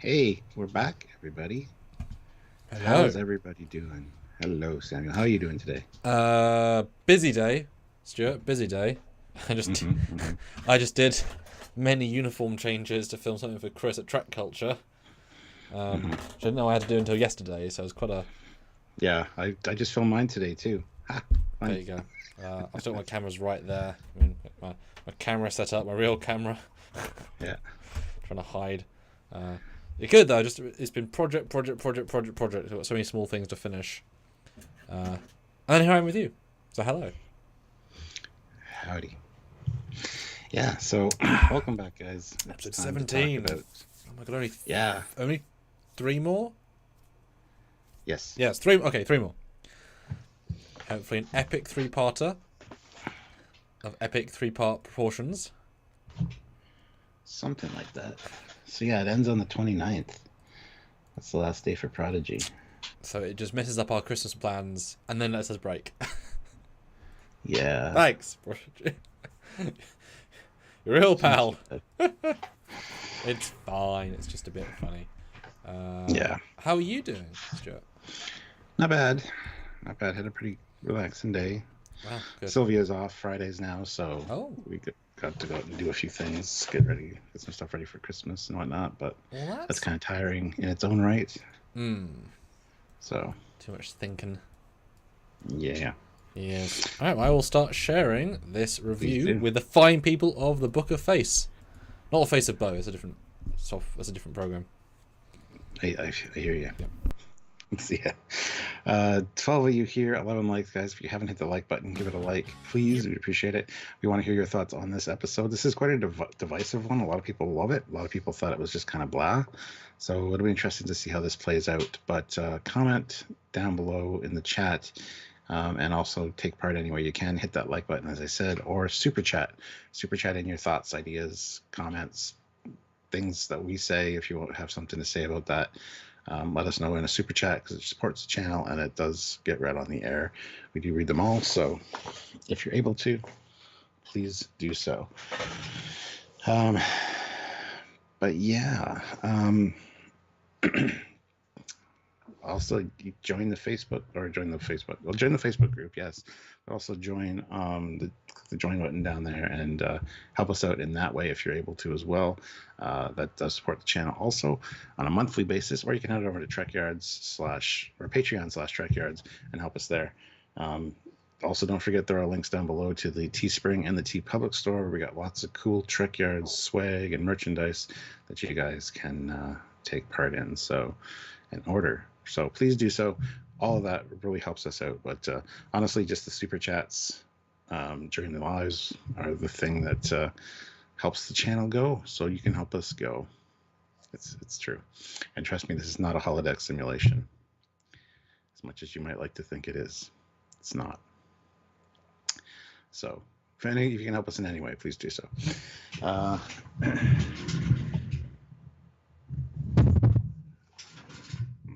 Hey, we're back, everybody. Hello. How's everybody doing? Hello, Samuel. How are you doing today? Busy day, Stuart. Busy day. I just, Mm-hmm, mm-hmm, I just did many uniform changes to film something for Chris at Track Culture. mm-hmm. Which I didn't know I had to do until yesterday, so it was quite a. Yeah, I just filmed mine today too. Ha, There fun. you go. I thought my camera's right there. I mean, my camera set up, my real camera, Yeah, trying to hide. It's good though. Just it's been project. I've got so many small things to finish. And then here I am with you. So hello. howdy. Yeah, so welcome back, guys. It's Episode time to talk 17. about. Oh my god, Yeah, only three more? yes, Yes, three. Okay, three more. Hopefully, an epic three-parter of epic three-part proportions. something like that. So yeah, it ends on the 29th. That's the last day for Prodigy. So it just messes up our Christmas plans and then lets us break. Yeah. Thanks, you're real pal. It's fine. It's just a bit funny. Yeah, How are you doing, Stuart? not bad. Not bad. Had a pretty relaxing day. Wow, good. Sylvia's off Fridays now, so Oh, got to go out and do a few things, get some stuff ready for Christmas and whatnot. But well, that's kind of tiring in its own right. Hmm. So Too much thinking. yeah, Yes. All right. Well, I will start sharing this Please review do. with the fine people of the Book of Face. Not the Face of Bo. It's a different That's a different program. I hear you. Yep. So, yeah. 12 of you here, 11 likes, guys. If you haven't hit the like button, give it a like, please. We'd appreciate it. We want to hear your thoughts on this episode. This is quite a divisive one. A lot of people love it. A lot of people thought it was just kind of blah. So it'll be interesting to see how this plays out. But comment down below in the chat, and also take part any way you can. Hit that like button, as I said, or super chat. Super chat in your thoughts, ideas, comments, things that we say. If you have something to say about that, let us know in a super chat, because it supports the channel and it does get read on the air. We do read them all, so if you're able to, please do so. But yeah, also join the Facebook group, yes, but also join click the join button down there and help us out in that way if you're able to as well. That does support the channel also on a monthly basis, or you can head over to Trekyards or Patreon/Trekyards and help us there. Also, don't forget there are links down below to the Teespring and the TeePublic store, where we got lots of cool Trekyards swag and merchandise that you guys can take part in, and order. So please do so. All of that really helps us out. But honestly, just the super chats during the lives are the thing that helps the channel go, so you can help us go. It's true. And trust me, this is not a holodeck simulation, as much as you might like to think it is. It's not. So if you can help us in any way, please do so.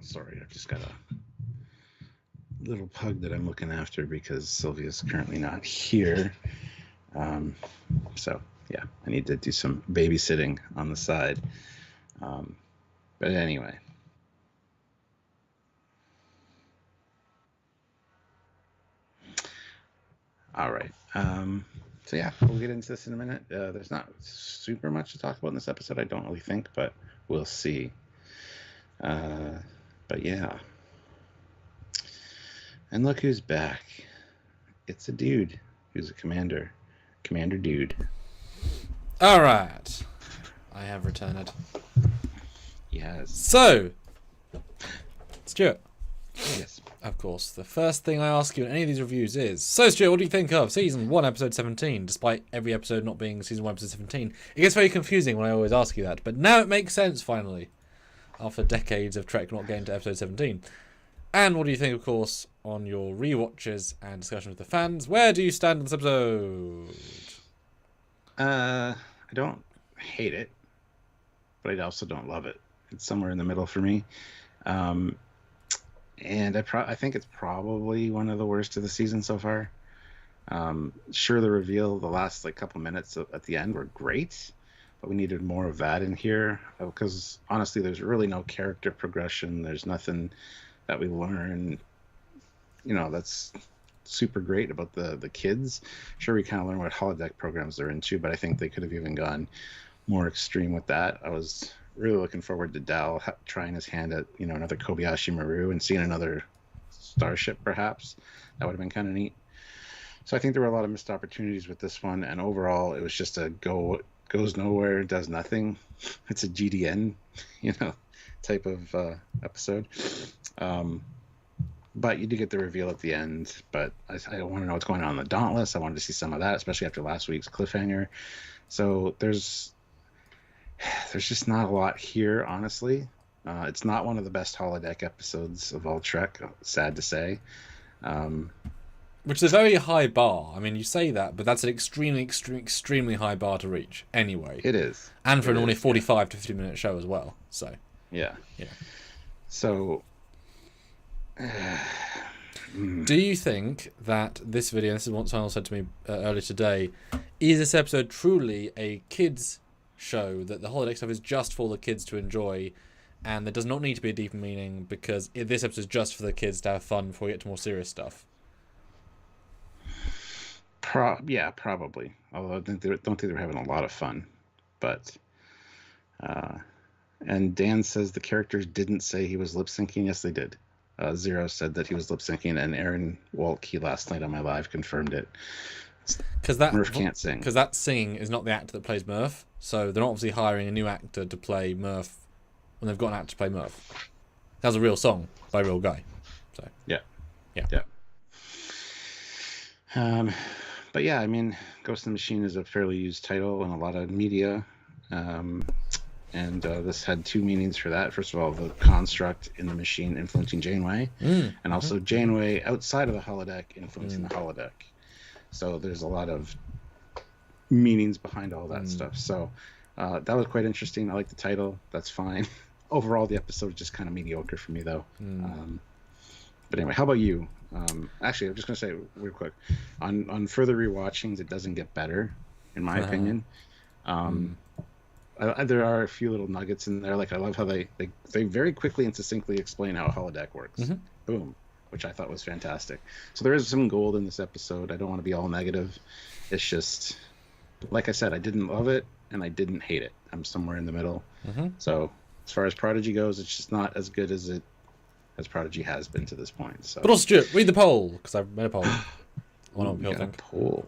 Sorry, I've just got a little pug that I'm looking after because Sylvia's currently not here. So yeah, I need to do some babysitting on the side. But anyway. All right. So yeah, we'll get into this in a minute. There's not super much to talk about in this episode, I don't really think, but we'll see. But yeah. And look who's back. It's a dude who's a commander. Commander dude. All right. I have returned. Yes. So, Stuart. Yes. Of course, the first thing I ask you in any of these reviews is, so Stuart, what do you think of Season 1, Episode 17? Despite every episode not being Season 1, Episode 17. It gets very confusing when I always ask you that, but now it makes sense, finally, after decades of Trek not getting to Episode 17. And what do you think, of course, on your rewatches and discussion with the fans? Where do you stand on this episode? I don't hate it, but I also don't love it. It's somewhere in the middle for me. And I think it's probably one of the worst of the season so far. Sure, the reveal, the last couple minutes at the end were great, but we needed more of that in here because honestly, there's really no character progression. There's nothing that we learn, that's super great about the kids. Sure, we kind of learn what holodeck programs they're into, but I think they could have even gone more extreme with that. I was really looking forward to Dal trying his hand at another Kobayashi Maru and seeing another starship, perhaps. That would have been kind of neat. So I think there were a lot of missed opportunities with this one, and overall it was just a goes nowhere, does nothing. It's a GDN type of episode. But you do get the reveal at the end. But I want to know what's going on in the Dauntless. I wanted to see some of that, especially after last week's cliffhanger. So there's just not a lot here, honestly. It's not one of the best holodeck episodes of all Trek, sad to say. Which is a very high bar. I mean, you say that, but that's an extremely high bar to reach anyway. It is. And for an only 45 to 50-minute show as well. So. Yeah. So... Do you think that this video, this is what someone said to me earlier today, is this episode truly a kids show, that the holodeck stuff is just for the kids to enjoy, and there does not need to be a deeper meaning because this episode is just for the kids to have fun before we get to more serious stuff? Yeah, probably. Although I don't think they're having a lot of fun. But, and Dan says the characters didn't say he was lip syncing. Yes, they did. Zero said that he was lip syncing, and Aaron Waltke last night on my live confirmed it. Because that Murph can't sing. Because that singing is not the actor that plays Murph, so they're not obviously hiring a new actor to play Murph when they've got an actor to play Murph. That was a real song by a real guy. So yeah. But yeah, I mean, Ghost in the Machine is a fairly used title in a lot of media. And this had two meanings for that. First of all, the construct in the machine influencing Janeway, and also Janeway outside of the holodeck influencing the holodeck. So there's a lot of meanings behind all that stuff. So that was quite interesting. I like the title. That's fine. Overall, the episode is just kind of mediocre for me, though. But anyway, how about you? Actually, I'm just going to say real quick. On further rewatchings, it doesn't get better, in my opinion. There are a few little nuggets in there. Like, I love how they very quickly and succinctly explain how a holodeck works. Boom. Which I thought was fantastic. So there is some gold in this episode. I don't want to be all negative. It's just, like I said, I didn't love it and I didn't hate it. I'm somewhere in the middle. So as far as Prodigy goes, it's just not as good as Prodigy has been to this point. So. But also, Stuart, read the poll, because I've made a poll. Poll.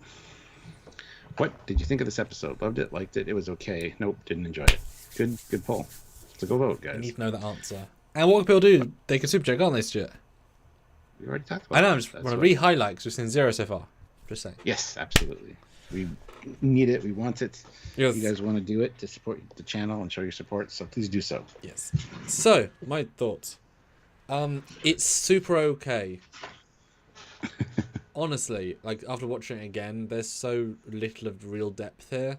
What did you think of this episode? Loved it? Liked it? It was okay. Nope, didn't enjoy it. Good poll. So go vote, guys. You need to know the answer. And what can people do? They can super check, aren't they, Stuart? We already talked about I know, that. I just want to re-highlight because we've seen zero so far. Just saying. Yes, absolutely. We need it. We want it. Yes. You guys want to do it to support the channel and show your support, so please do so. Yes. So, my thoughts. It's super okay. Honestly, like, after watching it again, there's so little of real depth here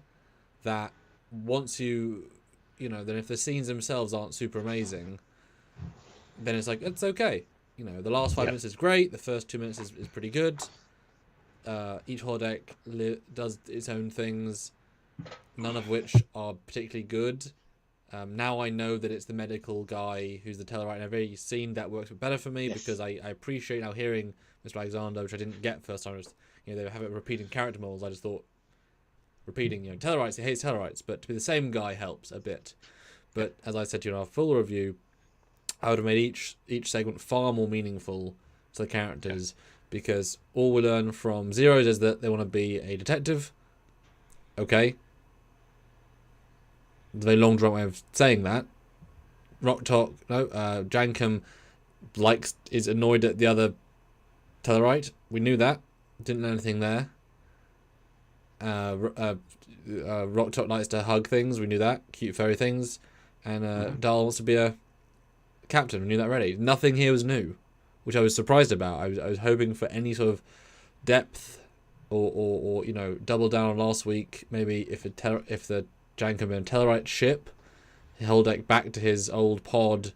that once then if the scenes themselves aren't super amazing, then it's like, it's okay. The last 5 minutes is great. The first 2 minutes is pretty good. Each holodeck does its own things, none of which are particularly good. Now I know that it's the medical guy who's the Tellarite in every scene. That works better for me because I appreciate now hearing Mr. Alexander, which I didn't get first time. They have it repeating character models. I just thought repeating, Tellarites, he hates Tellarites, but to be the same guy helps a bit. But as I said to you in our full review, I would have made each segment far more meaningful to the characters because all we learn from Zeros is that they want to be a detective. Okay. The very long drawn way of saying that. Jankum is annoyed at the other Tellarite. We knew that. Didn't know anything there. Rock Talk likes to hug things. We knew that. Cute furry things. And Dahl wants to be a captain. We knew that already. Nothing here was new, which I was surprised about. I was hoping for any sort of depth or double down on last week. Maybe if the Jankum and Tellarite ship, Holodeck back to his old pod,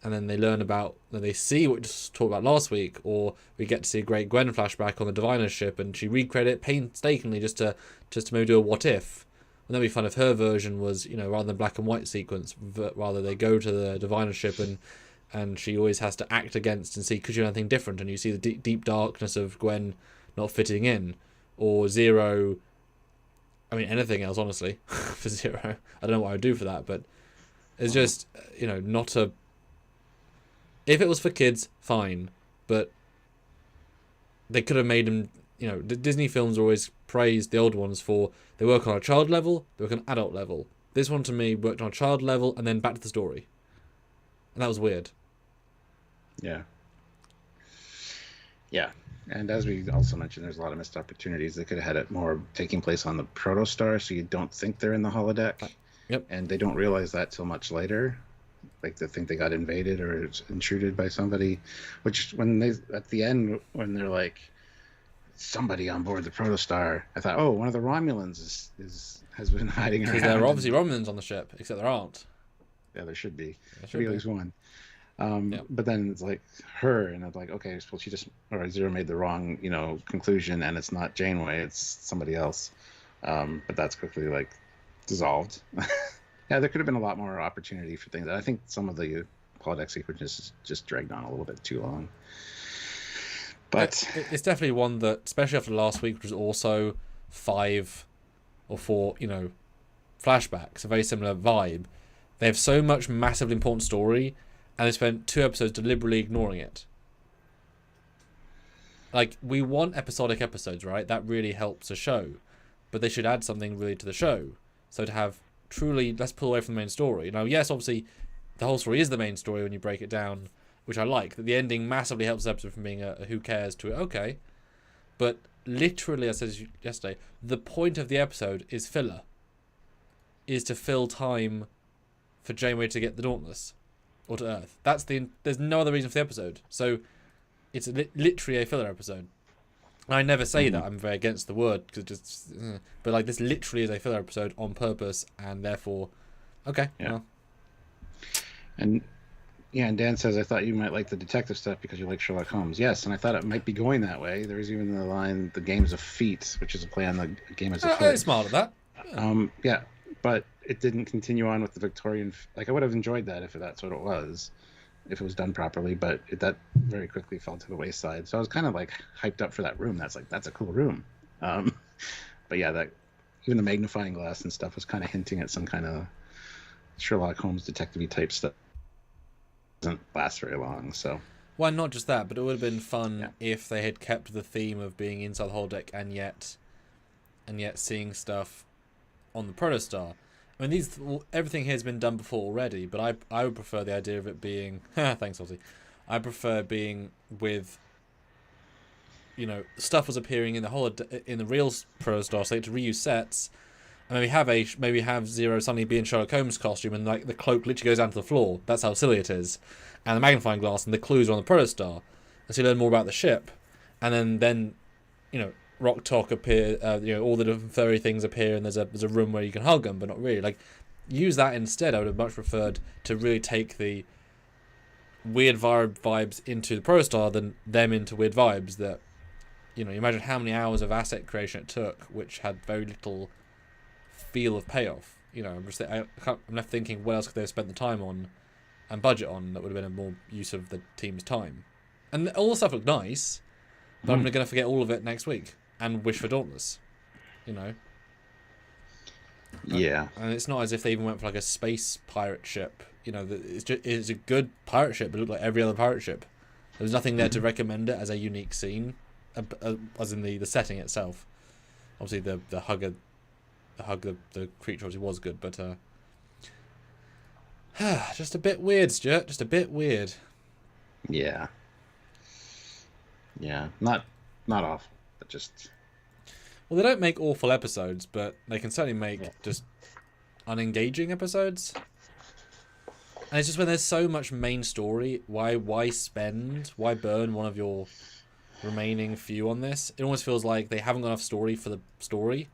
and then they see what we just talked about last week, or we get to see a great Gwen flashback on the Diviner ship, and she recreated it painstakingly just to maybe do a what if, that'd be fun if her version was, you know, rather than black and white sequence, rather they go to the diviner ship and she always has to act against and see, could you do anything different? And you see the deep darkness of Gwen not fitting in, or Zero. I mean, anything else, honestly, for Zero. I don't know what I would do for that, but it's just, you know, not a... If it was for kids, fine, but they could have made them, you know, the Disney films always praised the old ones for, they work on a child level, they work on an adult level. This one, to me, worked on a child level, and then back to the story. And that was weird. Yeah. Yeah. And as we also mentioned, there's a lot of missed opportunities. They could have had it more taking place on the protostar, so you don't think they're in the holodeck. Yep. And they don't realize that till much later. Like, they think they got invaded or intruded by somebody. Which, when they, at the end, when they're like, somebody on board the protostar, I thought, oh, one of the Romulans has been hiding around. Because there are obviously Romulans on the ship, except there aren't. Yeah, there should be. There should be at least one. Yep. But then it's like her, and I'm like, okay, well, Zero made the wrong, you know, conclusion, and it's not Janeway, it's somebody else. But that's quickly like dissolved. Yeah, there could have been a lot more opportunity for things. I think some of the holodeck sequences just dragged on a little bit too long. But it's definitely one that, especially after last week, which was also 5 or 4, you know, flashbacks, a very similar vibe. They have so much massively important story, and they spent 2 episodes deliberately ignoring it. Like, we want episodic episodes, right? That really helps a show. But they should add something really to the show. So to have truly, let's pull away from the main story. Now, yes, obviously, the whole story is the main story when you break it down, which I like. That the ending massively helps the episode from being a who cares to okay. But literally, as I said yesterday, the point of the episode is filler. Is to fill time for Janeway to get the Dauntless. Or to Earth. There's no other reason for the episode. So, it's literally a filler episode. And I never say that. I'm very against the word. But like, this literally is a filler episode on purpose, and therefore, okay. Yeah. Well. And Dan says, I thought you might like the detective stuff because you like Sherlock Holmes. Yes, and I thought it might be going that way. There's even the line, the games of feet, which is a play on the game as a foot. I smiled at that. Yeah, but it didn't continue on with the Victorian. Like, I would have enjoyed that if that's what it was, if it was done properly. But that very quickly fell to the wayside. So I was kind of like hyped up for that room. That's a cool room. But yeah, that even the magnifying glass and stuff was kind of hinting at some kind of Sherlock Holmes detective-y type stuff. Doesn't last very long. So. Well, not just that, but it would have been fun if they had kept the theme of being inside the holodeck and yet seeing stuff on the protostar. I mean, everything here has been done before already, but I would prefer the idea of it being... Thanks, Ozzy. I prefer being with... You know, stuff was appearing in the real protostar, so they had to reuse sets, and maybe have Zero suddenly be in Sherlock Holmes' costume, and like the cloak literally goes down to the floor. That's how silly it is. And the magnifying glass and the clues are on the protostar, and so you learn more about the ship, and then you know, Rock Talk appear, you know, all the different furry things appear, and there's a room where you can hug them, but not really. Like, use that instead. I would have much preferred to really take the weird vibes into the protostar than them into weird vibes. That, you know, you imagine how many hours of asset creation it took, which had very little feel of payoff. You know, I'm left thinking, what else could they have spent the time on and budget on that would have been a more use of the team's time? And all the stuff looked nice, but I'm going to forget all of it next week and wish for Dauntless, you know. Yeah. And it's not as if they even went for like a space pirate ship. You know, it's a good pirate ship, but it looked like every other pirate ship. There was nothing there to recommend it as a unique scene, as in the setting itself. Obviously, the creature obviously was good, but just a bit weird, Stuart. Just a bit weird. Yeah. Yeah. Not awful, but just. Well, they don't make awful episodes, but they can certainly make just unengaging episodes. And it's just when there's so much main story, why burn one of your remaining few on this? It almost feels like they haven't got enough story for the story.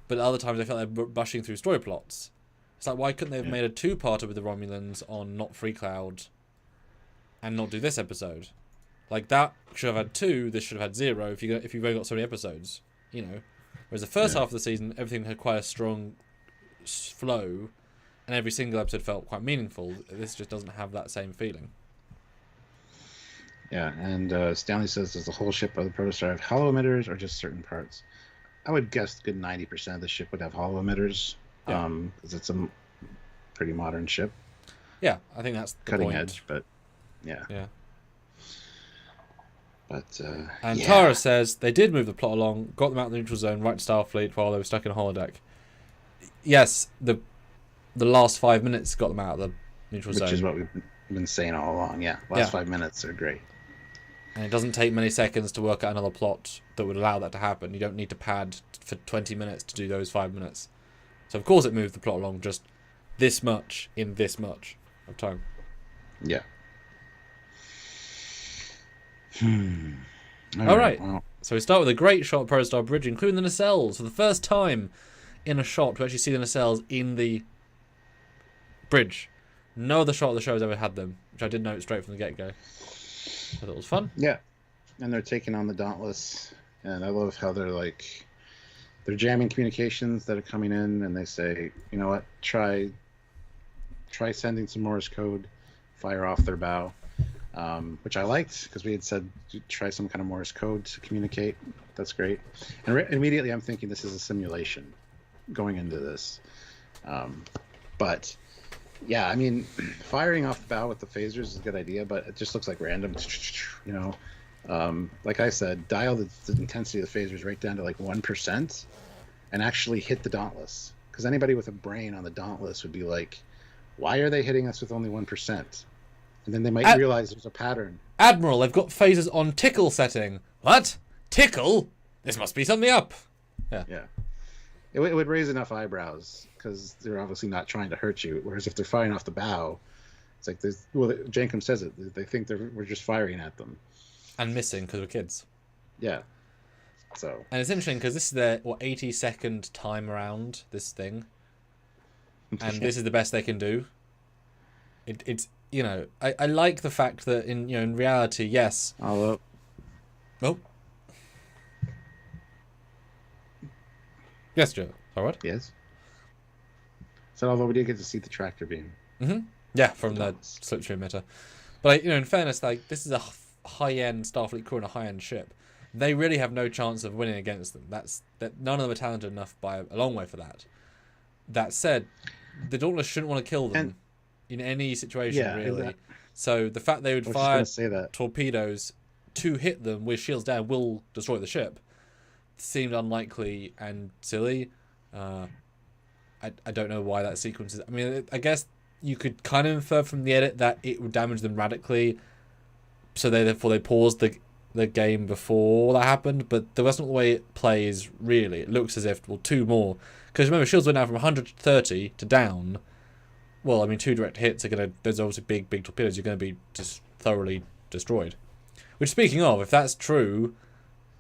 But at other times I felt like they're rushing through story plots. It's like, why couldn't they have made a 2-parter with the Romulans on Not Free Cloud and not do this episode? Like, that should have had 2, this should have had 0 if you've only got so many episodes, you know. Whereas the first half of the season, everything had quite a strong flow, and every single episode felt quite meaningful. This just doesn't have that same feeling. Yeah, and Stanley says, does the whole ship of the Protostar have hollow emitters or just certain parts? I would guess a good 90% of the ship would have hollow emitters, because it's a pretty modern ship. Yeah, I think that's the cutting point. edge, but yeah. But and Tara says they did move the plot along, got them out of the neutral zone, right to Starfleet while they were stuck in a holodeck. Yes, the last 5 minutes got them out of the neutral zone, which is what we've been saying all along. Yeah, last 5 minutes are great. And it doesn't take many seconds to work out another plot that would allow that to happen. You don't need to pad for 20 minutes to do those 5 minutes. So of course it moved the plot along just this much in this much of time. Yeah. All right. Well. So we start with a great shot of Protostar Bridge, including the nacelles. For the first time in a shot, we actually see the nacelles in the bridge. No other shot of the show has ever had them, which I did note straight from the get-go. I thought it was fun. Yeah. And they're taking on the Dauntless. And I love how they're jamming communications that are coming in, and they say, you know what, try sending some Morse code, fire off their bow, which I liked, because we had said try some kind of Morse code to communicate. That's great. And immediately I'm thinking this is a simulation going into this. But yeah, I mean, firing off the bow with the phasers is a good idea, but it just looks like random, you know. Like I said, dial the intensity of the phasers right down to 1% and actually hit the Dauntless. Because anybody with a brain on the Dauntless would be like, why are they hitting us with only 1%? And then they might realize there's a pattern. Admiral, they've got phasers on tickle setting. What? Tickle? This must be something up. Yeah. It would raise enough eyebrows, because they're obviously not trying to hurt you. Whereas if they're firing off the bow, it's like, Jankum says it. They think we're just firing at them. And missing because we're kids. Yeah. So. And it's interesting because this is their 80-second time around this thing, and this is the best they can do. It's you know, I like the fact that in reality, yes. Oh. Yes, Joe. All right. Yes. So although we did get to see the tractor beam. Mm-hmm. Yeah, from the slipstream emitter. But in fairness, this is a high-end Starfleet crew and a high-end ship. They really have no chance of winning against them. That none of them are talented enough by a long way for that. That said, the Dauntless shouldn't want to kill them in any situation, really. So the fact they would fire torpedoes to hit them with shields down will destroy the ship seemed unlikely and silly. I don't know why that sequence is. I mean, I guess you could kind of infer from the edit that it would damage them radically, so therefore they paused the game before that happened, but that's not the way it plays, really. It looks as if, two more. Because remember, shields went down from 130 to down. Well, I mean, 2 direct hits are going to... There's obviously big torpedoes. You're going to be just thoroughly destroyed. Which, speaking of, if that's true,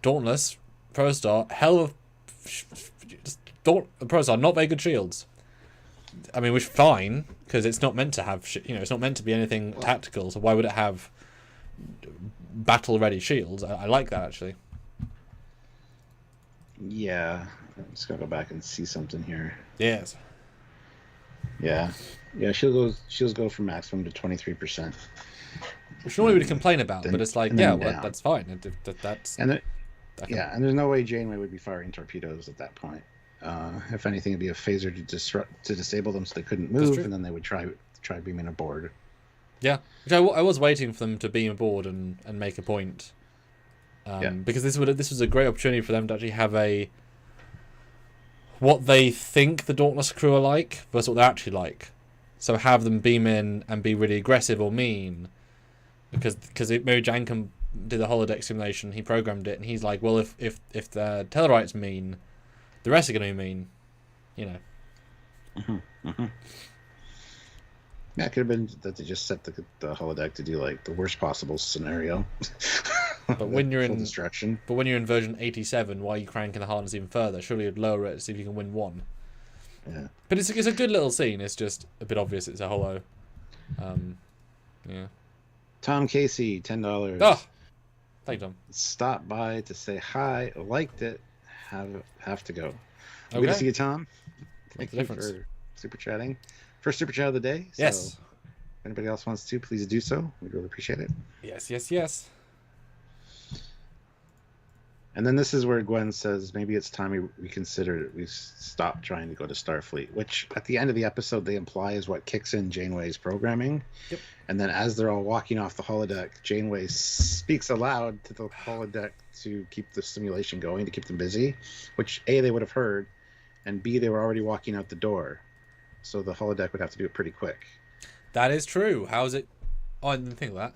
Dauntless, Protostar, hell of... Protostar, not very good shields. I mean, which fine, because it's not meant to have... it's not meant to be anything tactical, so why would it have battle-ready shields? I like that, actually. Yeah. I'm just going to go back and see something here. Yes. Yeah. Yeah, shields go from maximum to 23%. Which normally we'd complain about, but it's like, that's fine. That's... And there's no way Janeway would be firing torpedoes at that point. If anything, it'd be a phaser to disable them so they couldn't move, and then they would try beaming aboard. Yeah, which I was waiting for them to beam aboard and make a point. Because this was a great opportunity for them to actually have what they think the Dauntless crew are like versus what they're actually like. So have them beam in and be really aggressive or mean. Because Mary Jankum did the holodeck simulation, he programmed it, and he's like, well, if the Tellarites mean, the rest are going to be mean. Mm-hmm. Mm-hmm. Yeah, it could have been that they just set the holodeck to do the worst possible scenario. But when you're in destruction. But when you're in version 87, why are you cranking the hardness even further? Surely you'd lower it to see if you can win one. Yeah. But it's a good little scene. It's just a bit obvious it's a holo. Yeah. Tom Casey, $10. Oh, thank you, Tom. Stop by to say hi. Liked it. have to go. Okay. Good to see you, Tom. Thank the you difference? for super chatting. First super chat of the day. So Yes. if anybody else wants to, please do so. We'd really appreciate it. Yes. And then this is where Gwen says maybe it's time we stop trying to go to Starfleet, which at the end of the episode they imply is what kicks in Janeway's programming. Yep. And then as they're all walking off the holodeck, Janeway speaks aloud to the holodeck to keep the simulation going, to keep them busy, which A, they would have heard, and B, they were already walking out the door. So the holodeck would have to do it pretty quick. That is true. How is it? Oh, I didn't think of that.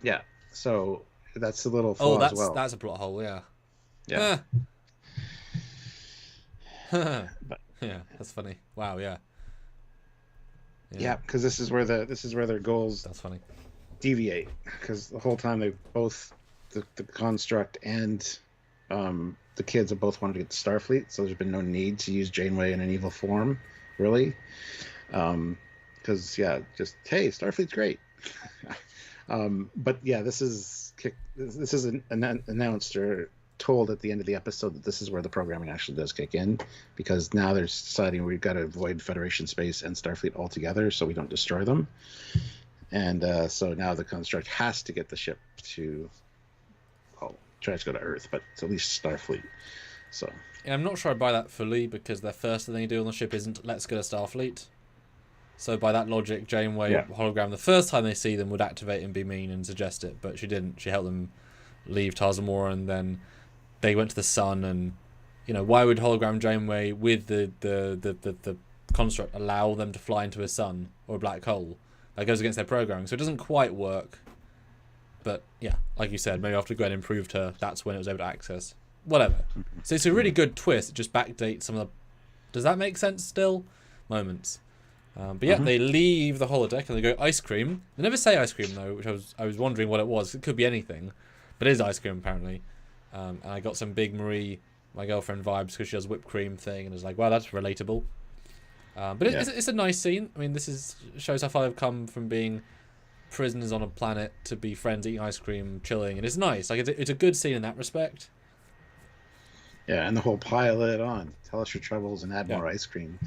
Yeah. So that's a little flaw as well. That's a plot hole, yeah. Yeah. But, yeah, that's funny. Wow, yeah. Yeah, because this is where their goals That's funny. deviate. Because the whole time they both the construct and the kids have both wanted to get to Starfleet, so there's been no need to use Janeway in an evil form, really. Because just hey, Starfleet's great. But yeah, this is announced or told at the end of the episode that this is where the programming actually does kick in, because now they're deciding we've got to avoid Federation space and Starfleet altogether so we don't destroy them. And so now the construct has to get the ship to try to go to Earth, but it's at least Starfleet. So Yeah, I'm not sure I buy that fully, because their first thing they do on the ship isn't let's go to Starfleet. So by that logic, Janeway hologram, the first time they see them, would activate and be mean and suggest it, but she didn't. She helped them leave Tarzamora, and then they went to the sun. And why would hologram Janeway with the construct allow them to fly into a sun or a black hole? That goes against their programming, so it doesn't quite work. But yeah, like you said, maybe after Gwen improved her, that's when it was able to access. Whatever. So it's a really good twist. It just backdates some of the. Does that make sense still? Moments. But yeah, they leave the holodeck and they go ice cream. They never say ice cream though, which I was wondering what it was. It could be anything, but it is ice cream apparently. And I got some big Marie, my girlfriend, vibes because she does whipped cream thing, and I was like, wow, that's relatable. But it's a nice scene. I mean, shows how far they've come from being prisoners on a planet to be friends, eating ice cream, chilling, and it's nice. Like it's a good scene in that respect. Yeah, and the whole pile it on, tell us your troubles and add more ice cream.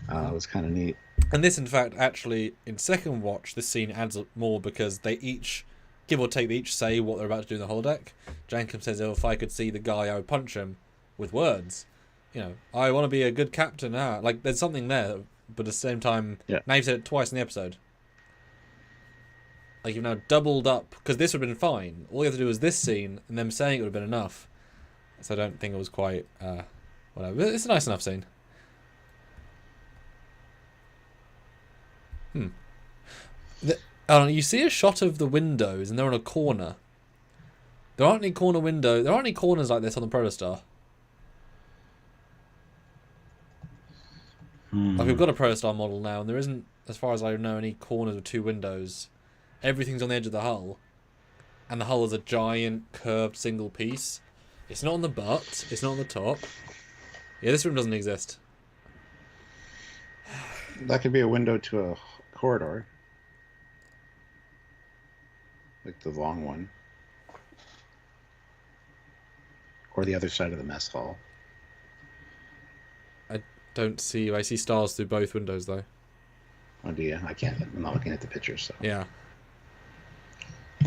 Was kind of neat. And this, in fact, actually, in second watch, this scene adds up more because they each, give or take, they each say what they're about to do in the holodeck. Jankum says, if I could see the guy, I would punch him, with words. I want to be a good captain. Like, there's something there, but at the same time, now you've said it twice in the episode. Like, you've now doubled up, because this would have been fine. All you have to do was this scene, and them saying it would have been enough. So I don't think it was quite, whatever. But it's a nice enough scene. You see a shot of the windows, and they're on a corner. There aren't any There aren't any corners like this on the Protostar. Like, we've got a Protostar model now, and there isn't, as far as I know, any corners with two windows. Everything's on the edge of the hull, and the hull is a giant curved single piece. It's not on the butt. It's not on the top. Yeah, this room doesn't exist. That could be a window to a corridor. Like the long one. Or the other side of the mess hall. I don't see... I see stars through both windows, though. Oh, do you? I can't. I'm not looking at the pictures, so... Yeah.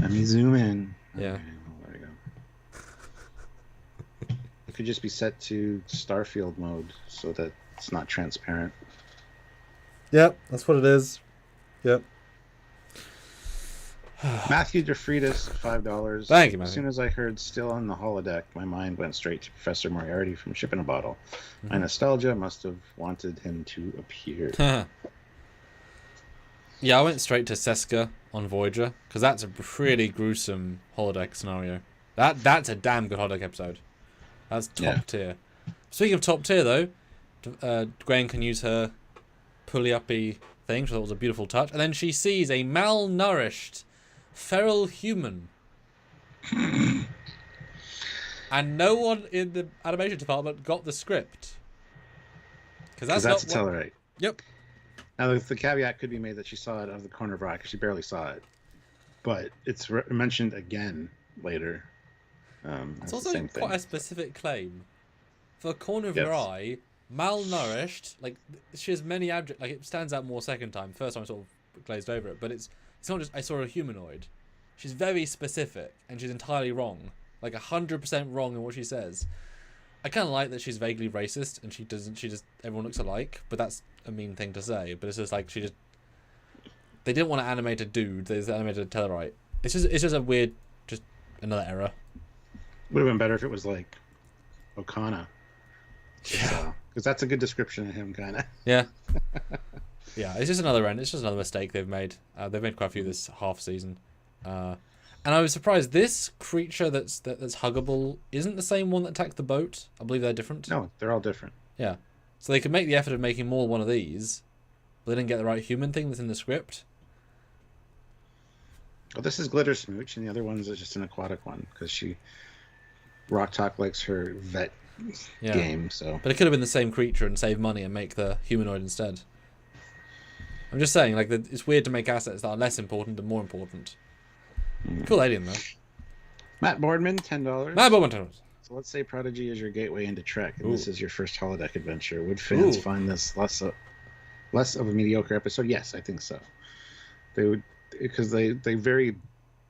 Let me zoom in. Yeah. Okay, there we go. It could just be set to Starfield mode so that it's not transparent. Yep, that's what it is. Yep. Matthew DeFreitas, $5. Thank you, Matthew. As soon as I heard "Still on the Holodeck," my mind went straight to Professor Moriarty from Ship in a Bottle. My nostalgia must have wanted him to appear. Yeah, I went straight to Seska on Voyager, because that's a pretty gruesome holodeck scenario. That's a damn good holodeck episode. That's top tier. Speaking of top tier, though, Gwen can use her pulley-uppy thing, which I thought was a beautiful touch, and then she sees a malnourished feral human. And no one in the animation department got the script. Because that's a Tellarite. Yep. Now, the caveat could be made that she saw it out of the corner of her eye, because she barely saw it. But it's mentioned again later. It's also quite a specific claim. for the corner of your eye, malnourished. Like she has many adjectives. Like it stands out more second time. First time I sort of glazed over it, but it's not just I saw a humanoid. She's very specific, and she's entirely wrong. Like 100% wrong in what she says. I kind of like that she's vaguely racist, and she just everyone looks alike. But that's a mean thing to say. But it's just like they didn't want to animate a dude. They just animated a Tellarite. It's just a weird, just another error. Would have been better if it was like Okana. Yeah. Because that's a good description of him, kind of. Yeah. Yeah, it's just another end. It's just another mistake they've made. They've made quite a few this half season. And I was surprised this creature that's huggable isn't the same one that attacked the boat. I believe they're different. No, they're all different. Yeah. So they could make the effort of making more one of these, but they didn't get the right human thing that's in the script. Well, this is Glitter Smooch, and the other one's just an aquatic one, because Rock Talk likes her vet game, so... But it could have been the same creature and save money and make the humanoid instead. I'm just saying, like, it's weird to make assets that are less important and more important. Cool alien, though. Matt Boardman, $10. Matt Boardman, $10. So let's say Prodigy is your gateway into Trek, and this is your first holodeck adventure. Would fans find this less of a mediocre episode? Yes, I think so. They would, because they very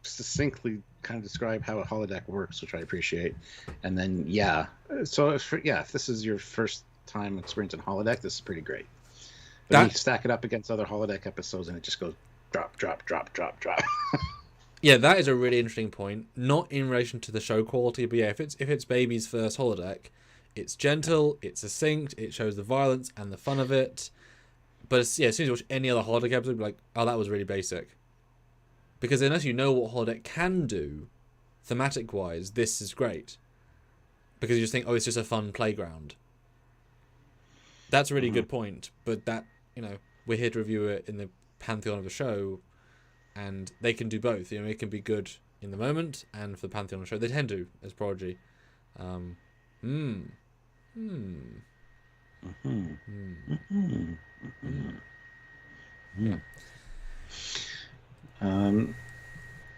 succinctly kind of describe how a holodeck works, which I appreciate. And then, so if this is your first time experiencing holodeck, this is pretty great. But you stack it up against other holodeck episodes, and it just goes drop, drop, drop, drop, drop. Yeah, that is a really interesting point. Not in relation to the show quality, but yeah, if it's Baby's first holodeck, it's gentle, it's succinct, it shows the violence and the fun of it. But as soon as you watch any other holodeck episode, you'll be like, oh, that was really basic. Because unless you know what holodeck can do, thematic-wise, this is great. Because you just think, oh, it's just a fun playground. That's a really good point. But that, we're here to review it in the pantheon of a show. And they can do both. It can be good in the moment, and for the pantheon of the show, they tend to as Prodigy. Yeah.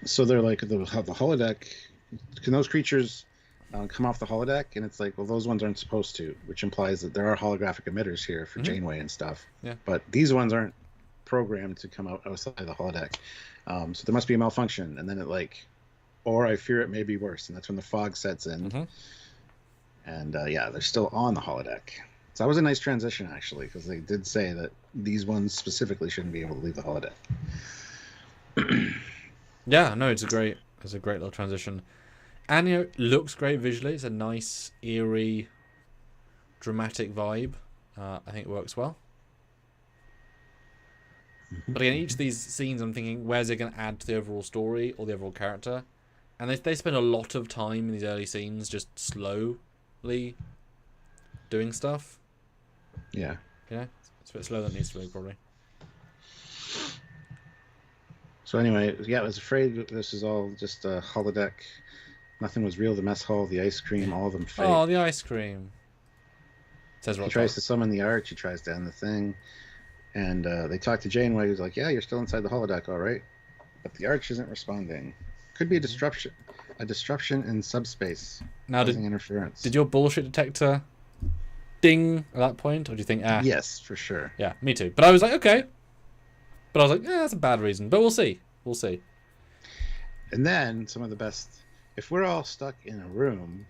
So they're like the holodeck. Can those creatures come off the holodeck? And it's like, well, those ones aren't supposed to, which implies that there are holographic emitters here for Janeway and stuff. Yeah. But these ones aren't programmed to come out outside the holodeck. So there must be a malfunction, and then or I fear it may be worse, and that's when the fog sets in. And they're still on the holodeck. So that was a nice transition, actually, because they did say that these ones specifically shouldn't be able to leave the holodeck. Yeah, no, it's a great little transition. And it looks great visually. It's a nice, eerie, dramatic vibe. I think it works well. But again, each of these scenes, I'm thinking, where's it going to add to the overall story or the overall character? And they spend a lot of time in these early scenes just slowly doing stuff. Yeah. It's a bit slower than it needs to be, probably. So anyway, I was afraid that this is all just a holodeck. Nothing was real. The mess hall, the ice cream, all of them fake. Oh, the ice cream. Says he tries to summon the arch. He tries to end the thing. And they talk to Janeway, who's like, yeah, you're still inside the holodeck, all right. But the arch isn't responding. Could be a disruption in subspace. Now, causing interference. Did your bullshit detector ding at that point? Or do you think, Yes, for sure. Yeah, me too. But I was like, okay. But I was like, that's a bad reason. But we'll see. And then some of the best, if we're all stuck in a room,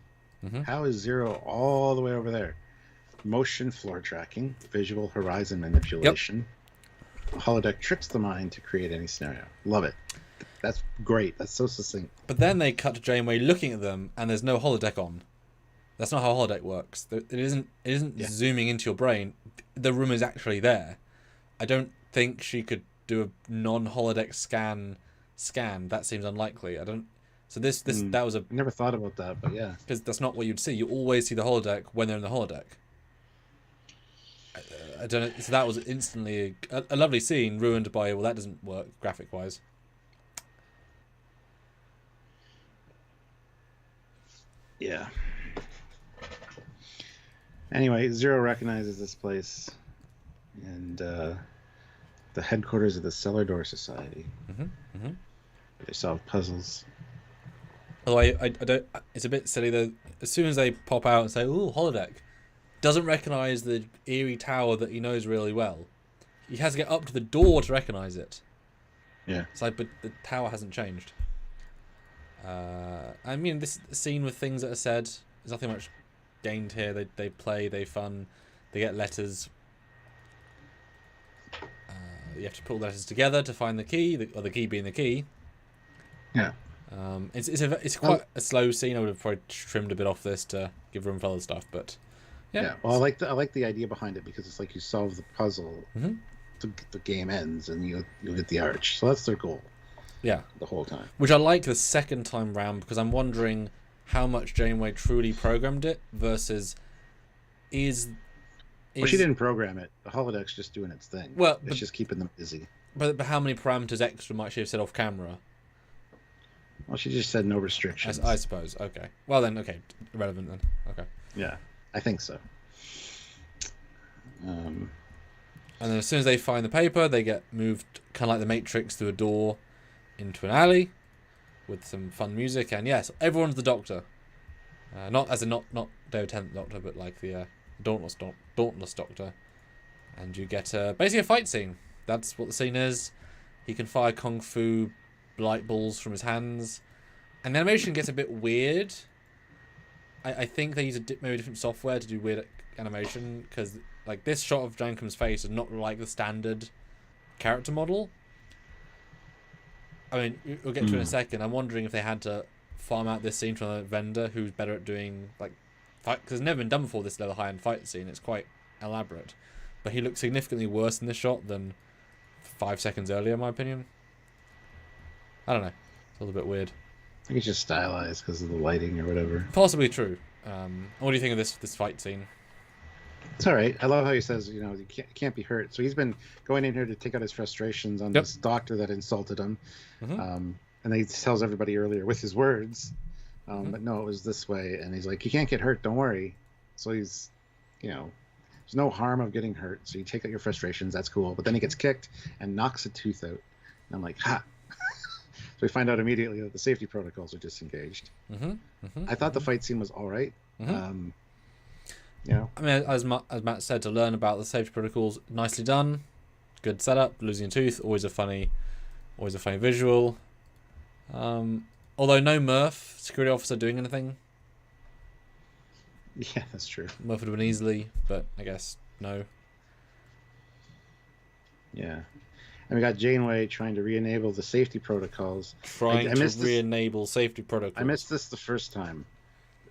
how is Zero all the way over there? Motion floor tracking, visual horizon manipulation. Yep. Holodeck tricks the mind to create any scenario. Love it. That's great. That's so succinct. But then they cut to Janeway looking at them, and there's no holodeck on. That's not how holodeck works. It isn't zooming into your brain. The room is actually there. I don't think she could do a non-holodeck scan. That seems unlikely. I don't. So that was a. I never thought about that, but yeah. Because that's not what you'd see. You always see the holodeck when they're in the holodeck. I don't know. So that was instantly a lovely scene ruined by, well, that doesn't work graphic wise. Yeah. Anyway, Zero recognizes this place, and the headquarters of the Cellar Door Society. They solve puzzles. Although I don't. It's a bit silly though. As soon as they pop out and say, "Ooh, holodeck," doesn't recognize the eerie tower that he knows really well. He has to get up to the door to recognize it. Yeah. It's like, but the tower hasn't changed. I mean, this scene with things that are said, there's nothing much gained here. They play, they fun, they get letters. You have to put all the letters together to find the key, or the key being the key. Yeah. It's quite a slow scene. I would have probably trimmed a bit off this to give room for other stuff, but yeah. Well, I like the idea behind it because it's like you solve the puzzle, the game ends, and you'll get the arch. So that's their goal. Yeah. The whole time. Which I like the second time round because I'm wondering how much Janeway truly programmed it versus well, she didn't program it. The holodeck's just doing its thing. Well, it's just keeping them busy. But how many parameters extra might she have set off camera? Well, she just said no restrictions. I suppose. Okay. Well then, okay, irrelevant then. Okay. Yeah, I think so. And then as soon as they find the paper, they get moved, kind of like the Matrix, through a door into an alley with some fun music. And yes, everyone's the Doctor. Not David Tennant Doctor, but like the Dauntless Doctor. And you get basically a fight scene. That's what the scene is. He can fire kung fu light balls from his hands, and the animation gets a bit weird. I think they use maybe different software to do weird animation, because like this shot of Jankum's face is not like the standard character model. I mean, we'll get to it in a second. I'm wondering if they had to farm out this scene from a vendor who's better at doing like fight, because it's never been done before. This level high-end fight scene, it's quite elaborate, but he looks significantly worse in this shot than 5 seconds earlier, in my opinion. I don't know. It's a little bit weird. I think it's just stylized because of the lighting or whatever. Possibly true. What do you think of this fight scene? It's all right. I love how he says, you can't be hurt. So he's been going in here to take out his frustrations on this doctor that insulted him. And he tells everybody earlier with his words, but no, it was this way. And he's like, you can't get hurt. Don't worry. So he's, there's no harm of getting hurt. So you take out your frustrations. That's cool. But then he gets kicked and knocks a tooth out. And I'm like, ha. So we find out immediately that the safety protocols are disengaged. I thought the fight scene was all right. I mean, as Matt said, to learn about the safety protocols, nicely done, good setup. Losing a tooth, always a funny visual. Although no Murph security officer doing anything. Yeah, that's true. Murph would have been easily, but I guess no. Yeah. And we got Janeway trying to re-enable the safety protocols. Trying to re-enable safety protocols. I missed this the first time.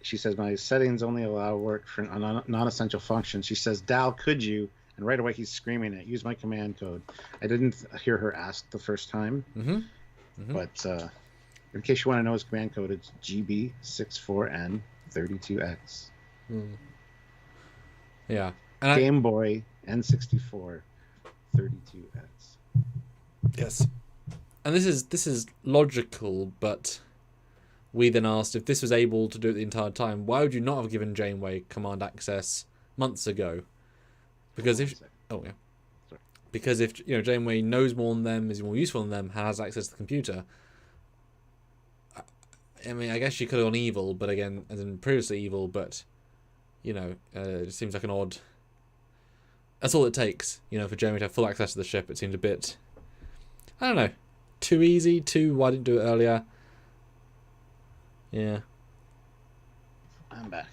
She says, my settings only allow work for non-essential functions. She says, Dal, could you? And right away he's screaming it. Use my command code. I didn't hear her ask the first time. But in case you want to know his command code, it's GB64N32X. Yeah. Game Boy N64 32X. Yes. And this is logical, but we then asked if this was able to do it the entire time, why would you not have given Janeway command access months ago? Because if Janeway knows more than them, is more useful than them, has access to the computer. I mean, I guess she could have gone evil, but again, as in previously evil, but it seems like an odd. That's all it takes, for Janeway to have full access to the ship. It seems a bit, I don't know, too easy. Why didn't do it earlier? Yeah. I'm back.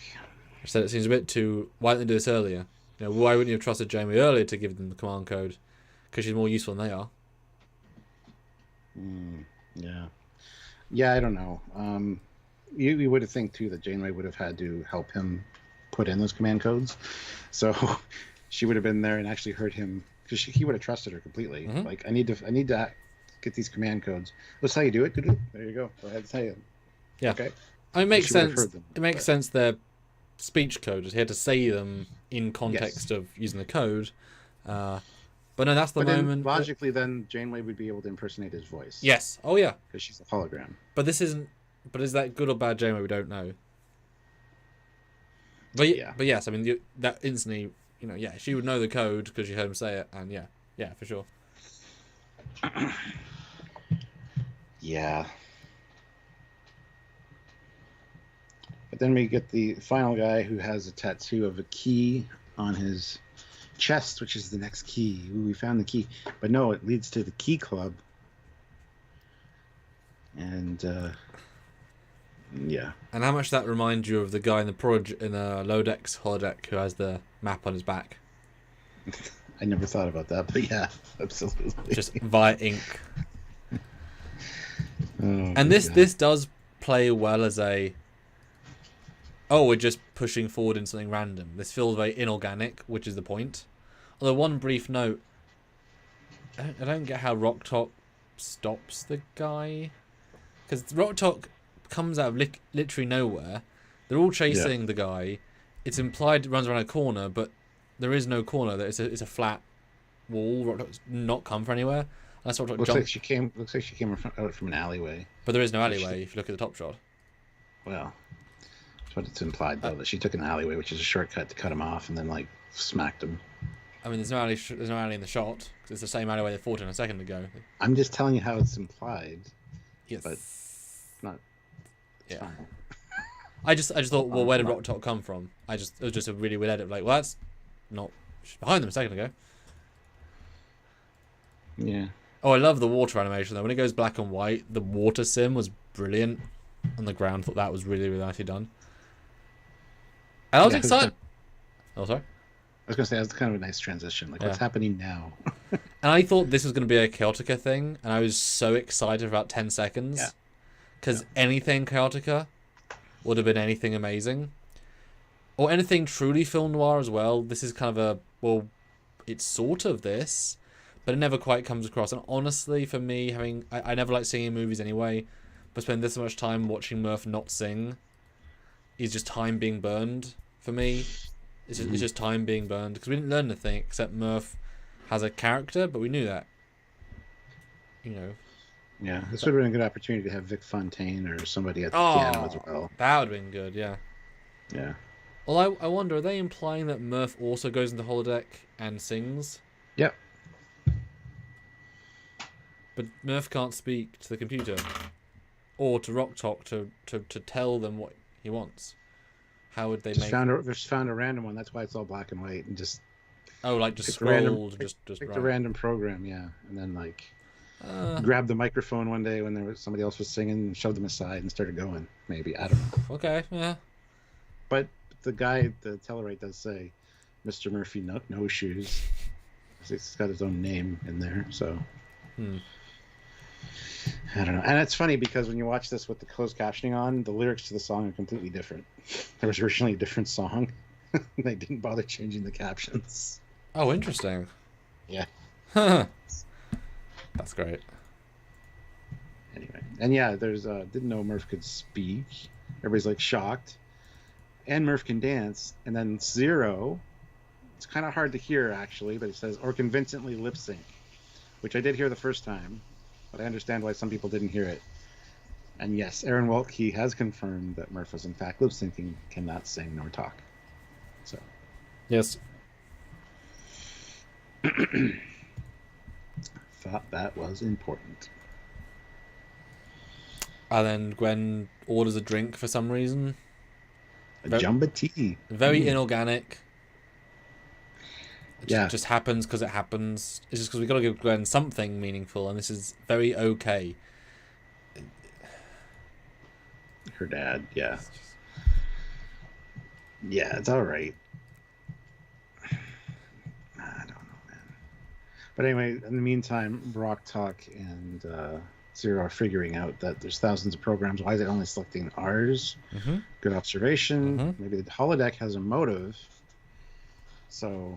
I said it seems a bit too. Why didn't they do this earlier? Why wouldn't you have trusted Janeway earlier to give them the command code? Because she's more useful than they are. Yeah. Yeah, I don't know. You would have think too that Janeway would have had to help him put in those command codes, so she would have been there and actually heard him, because he would have trusted her completely. Like, I need to get these command codes. That's how you do it. There you go. Go ahead and say it. Yeah. Okay. I mean, it makes sense. It makes sense. Their speech code. He had to say them in context of using the code. But no, that's the moment. Logically, then Janeway would be able to impersonate his voice. Yes. Oh yeah. Because she's a hologram. But this isn't. But is that good or bad Janeway? We don't know. But yes, I mean that instantly, she would know the code because she heard him say it, and yeah, for sure. Yeah. But then we get the final guy who has a tattoo of a key on his chest, which is the next key. Ooh, we found the key. But no, it leads to the key club. And yeah. And how much that reminds you of the guy in the Holodeck holodeck who has the map on his back? I never thought about that, but yeah, absolutely. Just via ink. And this does play well as a... Oh, we're just pushing forward in something random. This feels very inorganic, which is the point. Although one brief note, I don't get how Rock Talk stops the guy. Because Rock Talk comes out of literally nowhere. They're all chasing the guy. It's implied it runs around a corner, but there is no corner. It's a flat wall. Rock Talk's not come from anywhere. Unless Rock Talk looks like she came out from an alleyway. But there is no alleyway if you look at the top shot. Well, that's what it's implied though, that she took an alleyway, which is a shortcut to cut him off, and then like smacked him. I mean, there's no alley in the shot because it's the same alleyway they fought in a second ago. I'm just telling you how it's implied. Yes. But not. Yeah. Fine. I just thought, well, where did Rock Talk come from? It was just a really weird edit. Like, well, that's not behind them a second ago. Yeah. Oh, I love the water animation though. When it goes black and white, the water sim was brilliant on the ground. Thought that was really, really nicely done. And I was excited. Oh, sorry. I was gonna say that's kind of a nice transition. Like, what's happening now? And I thought this was gonna be a Chaotica thing, and I was so excited for about 10 seconds. Yeah. Because anything Chaotica would have been anything amazing, or anything truly film noir as well. This is kind of it's sort of this, but it never quite comes across. And honestly, for me, I never like singing movies anyway, but spending this much time watching Murph not sing is just time being burned for me. It's just time being burned because we didn't learn anything except Murph has a character, but we knew that. You know. Yeah, this would have been a good opportunity to have Vic Fontaine or somebody at the piano as well. That would have been good, yeah. Yeah. Well, I wonder, are they implying that Murph also goes into Holodeck and sings? Yep. But Murph can't speak to the computer or to Rock Talk to tell them what he wants. How would they just found a random one. That's why it's all black and white and just. Oh, like just scrolled, just picked a random program, yeah, and then like. Grabbed the microphone one day when somebody else was singing and shoved them aside and started going. Maybe, I don't know. Okay, yeah. But the guy, the Tellerite does say, Mr. Murphy no shoes. He's got his own name in there, so. I don't know. And it's funny because when you watch this with the closed captioning on, the lyrics to the song are completely different. There was originally a different song. They didn't bother changing the captions. Oh, interesting. Yeah. That's great. Anyway, and yeah, there's didn't know Murph could speak. Everybody's like shocked. And Murph can dance. And then Zero, it's kind of hard to hear actually, but it says, or convincingly lip sync, which I did hear the first time, but I understand why some people didn't hear it. And yes, Aaron Waltke has confirmed that Murph was in fact lip syncing, cannot sing nor talk. So. Yes. Thought that was important. And then Gwen orders a drink for some reason. Jumba tea. Very inorganic. It just happens because it happens. It's just because we got to give Gwen something meaningful, and this is very okay. Her dad, yeah. Yeah, it's all right. But anyway, in the meantime, Rock Talk and Zero are figuring out that there's thousands of programs. Why is it only selecting ours? Mm-hmm. Good observation. Mm-hmm. Maybe the holodeck has a motive. So,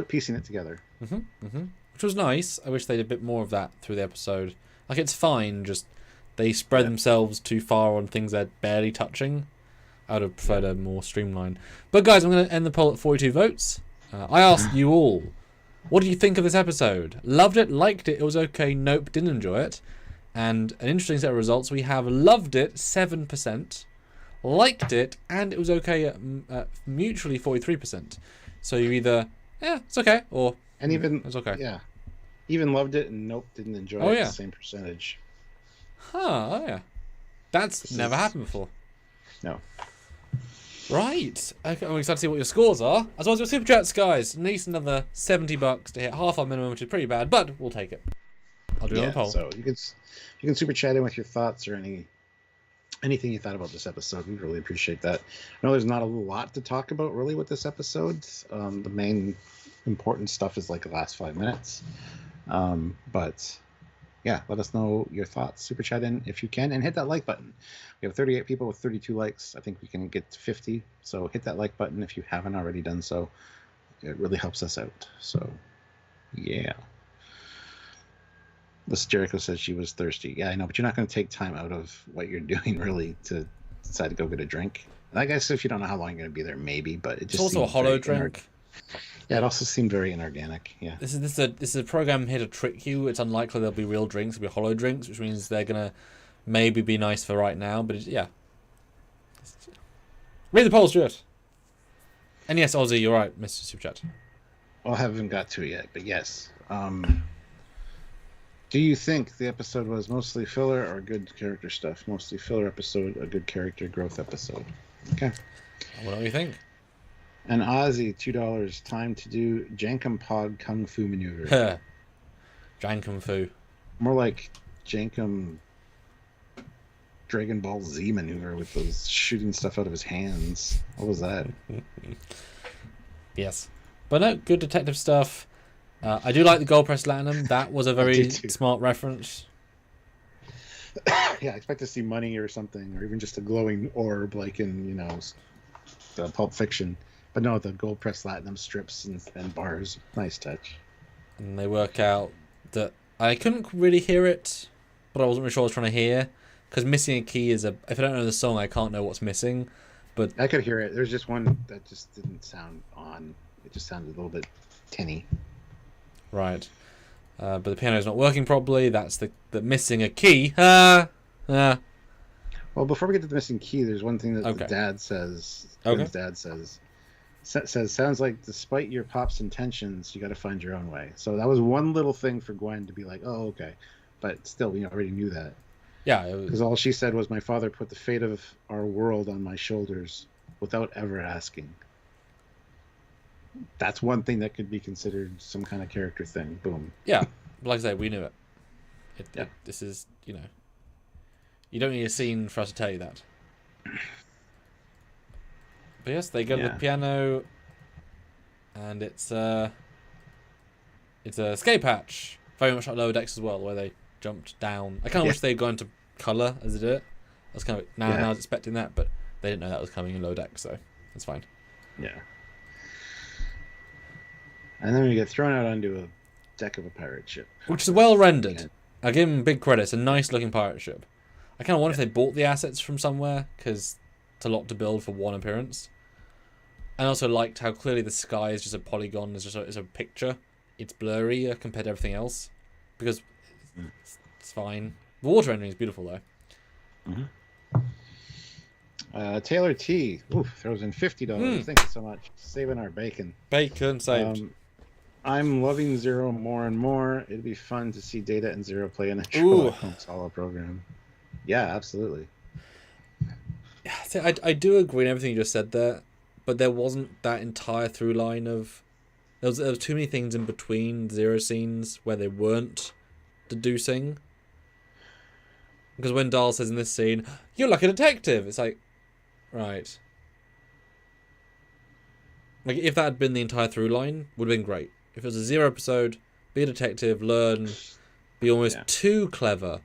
piecing it together. Mm-hmm. Mm-hmm. Which was nice. I wish they did a bit more of that through the episode. Like, it's fine, just they spread themselves too far on things they're barely touching. I would have preferred a more streamlined. But guys, I'm going to end the poll at 42 votes. I asked you all, what did you think of this episode? Loved it, liked it, it was okay, nope, didn't enjoy it. And an interesting set of results. We have loved it, 7%, liked it, and it was okay at mutually 43%. So you either, it's okay, or and even it's okay. Yeah. Even loved it and nope, didn't enjoy it, the same percentage. Oh yeah. That's never happened before. No. Right. Okay, I'm excited to see what your scores are. As well as your super chats, guys. At least another $70 to hit half our minimum, which is pretty bad, but we'll take it. I'll do another poll. So you can super chat in with your thoughts or anything you thought about this episode. We really appreciate that. I know there's not a lot to talk about really with this episode. The main important stuff is like the last 5 minutes. But yeah, let us know your thoughts. Super chat in if you can, and hit that like button. We have 38 people with 32 likes. I think we can get to 50. So hit that like button if you haven't already done so. It really helps us out. So yeah. This Jericho says she was thirsty. Yeah, I know, but you're not going to take time out of what you're doing really to decide to go get a drink. And I guess if you don't know how long you're going to be there, maybe. But it just it's also a hollow drink. Yeah, it also seemed very inorganic. Yeah. This is a program here to trick you. It's unlikely there'll be real drinks. There'll be hollow drinks, which means they're gonna maybe be nice for right now. But yeah. Read the poll, Stuart. And yes, Ozzy, you're right, Mr. Super Chat. Well, I haven't got to it yet, but yes. Do you think the episode was mostly filler or good character stuff? Mostly filler episode, a good character growth episode. Okay. What do you think? And Ozzy, $2. Time to do Jankum Pog Kung Fu maneuver. Jankum Fu. More like Jankum Dragon Ball Z maneuver with those shooting stuff out of his hands. What was that? Yes. But no, good detective stuff. I do like the gold press platinum. That was a very smart reference. Yeah, I expect to see money or something, or even just a glowing orb like in, the Pulp Fiction. But no, the gold press platinum strips and bars. Nice touch. And they work out that I couldn't really hear it, but I wasn't really sure what I was trying to hear. Because missing a key is if I don't know the song, I can't know what's missing. But I could hear it. There's just one that just didn't sound on. It just sounded a little bit tinny. Right. But the piano's not working properly. That's the missing a key. Well, before we get to the missing key, there's one thing that the dad says. Gwen's dad says, sounds like despite your pop's intentions, you got to find your own way. So that was one little thing for Gwen to be like, oh, okay. But still, we already knew that. Yeah. Because all she said was, my father put the fate of our world on my shoulders without ever asking. That's one thing that could be considered some kind of character thing. Boom. Yeah. Like I say, we knew it. This is, you don't need a scene for us to tell you that. But yes, they go to the piano, and it's a escape hatch, very much like Lower Decks as well, where they jumped down. I kind of wish they'd gone into colour as they did it. I was kind of now I was expecting that, but they didn't know that was coming in Lower Decks, so that's fine. Yeah. And then we get thrown out onto a deck of a pirate ship, which is well rendered. I give them big credit. It's a nice looking pirate ship. I kind of wonder if they bought the assets from somewhere, because it's a lot to build for one appearance. And I also liked how clearly the sky is just a polygon, it's a picture. It's blurry compared to everything else, because it's fine. The water rendering is beautiful though. Mm-hmm. Taylor T. Throws in $50. Thank you so much. Saving our bacon. Bacon saved. I'm loving Zero more and more. It'd be fun to see Data and Zero play in a Sherlock Holmes Hollow program. Yeah, absolutely. Yeah, see, I do agree with everything you just said there, but there wasn't that entire through line of... There was too many things in between Zero scenes where they weren't deducing. Because when Dahl says in this scene, you're like a detective, it's like, right. Like, if that had been the entire through line, would have been great. If it was a Zero episode, be a detective, learn, be almost too clever.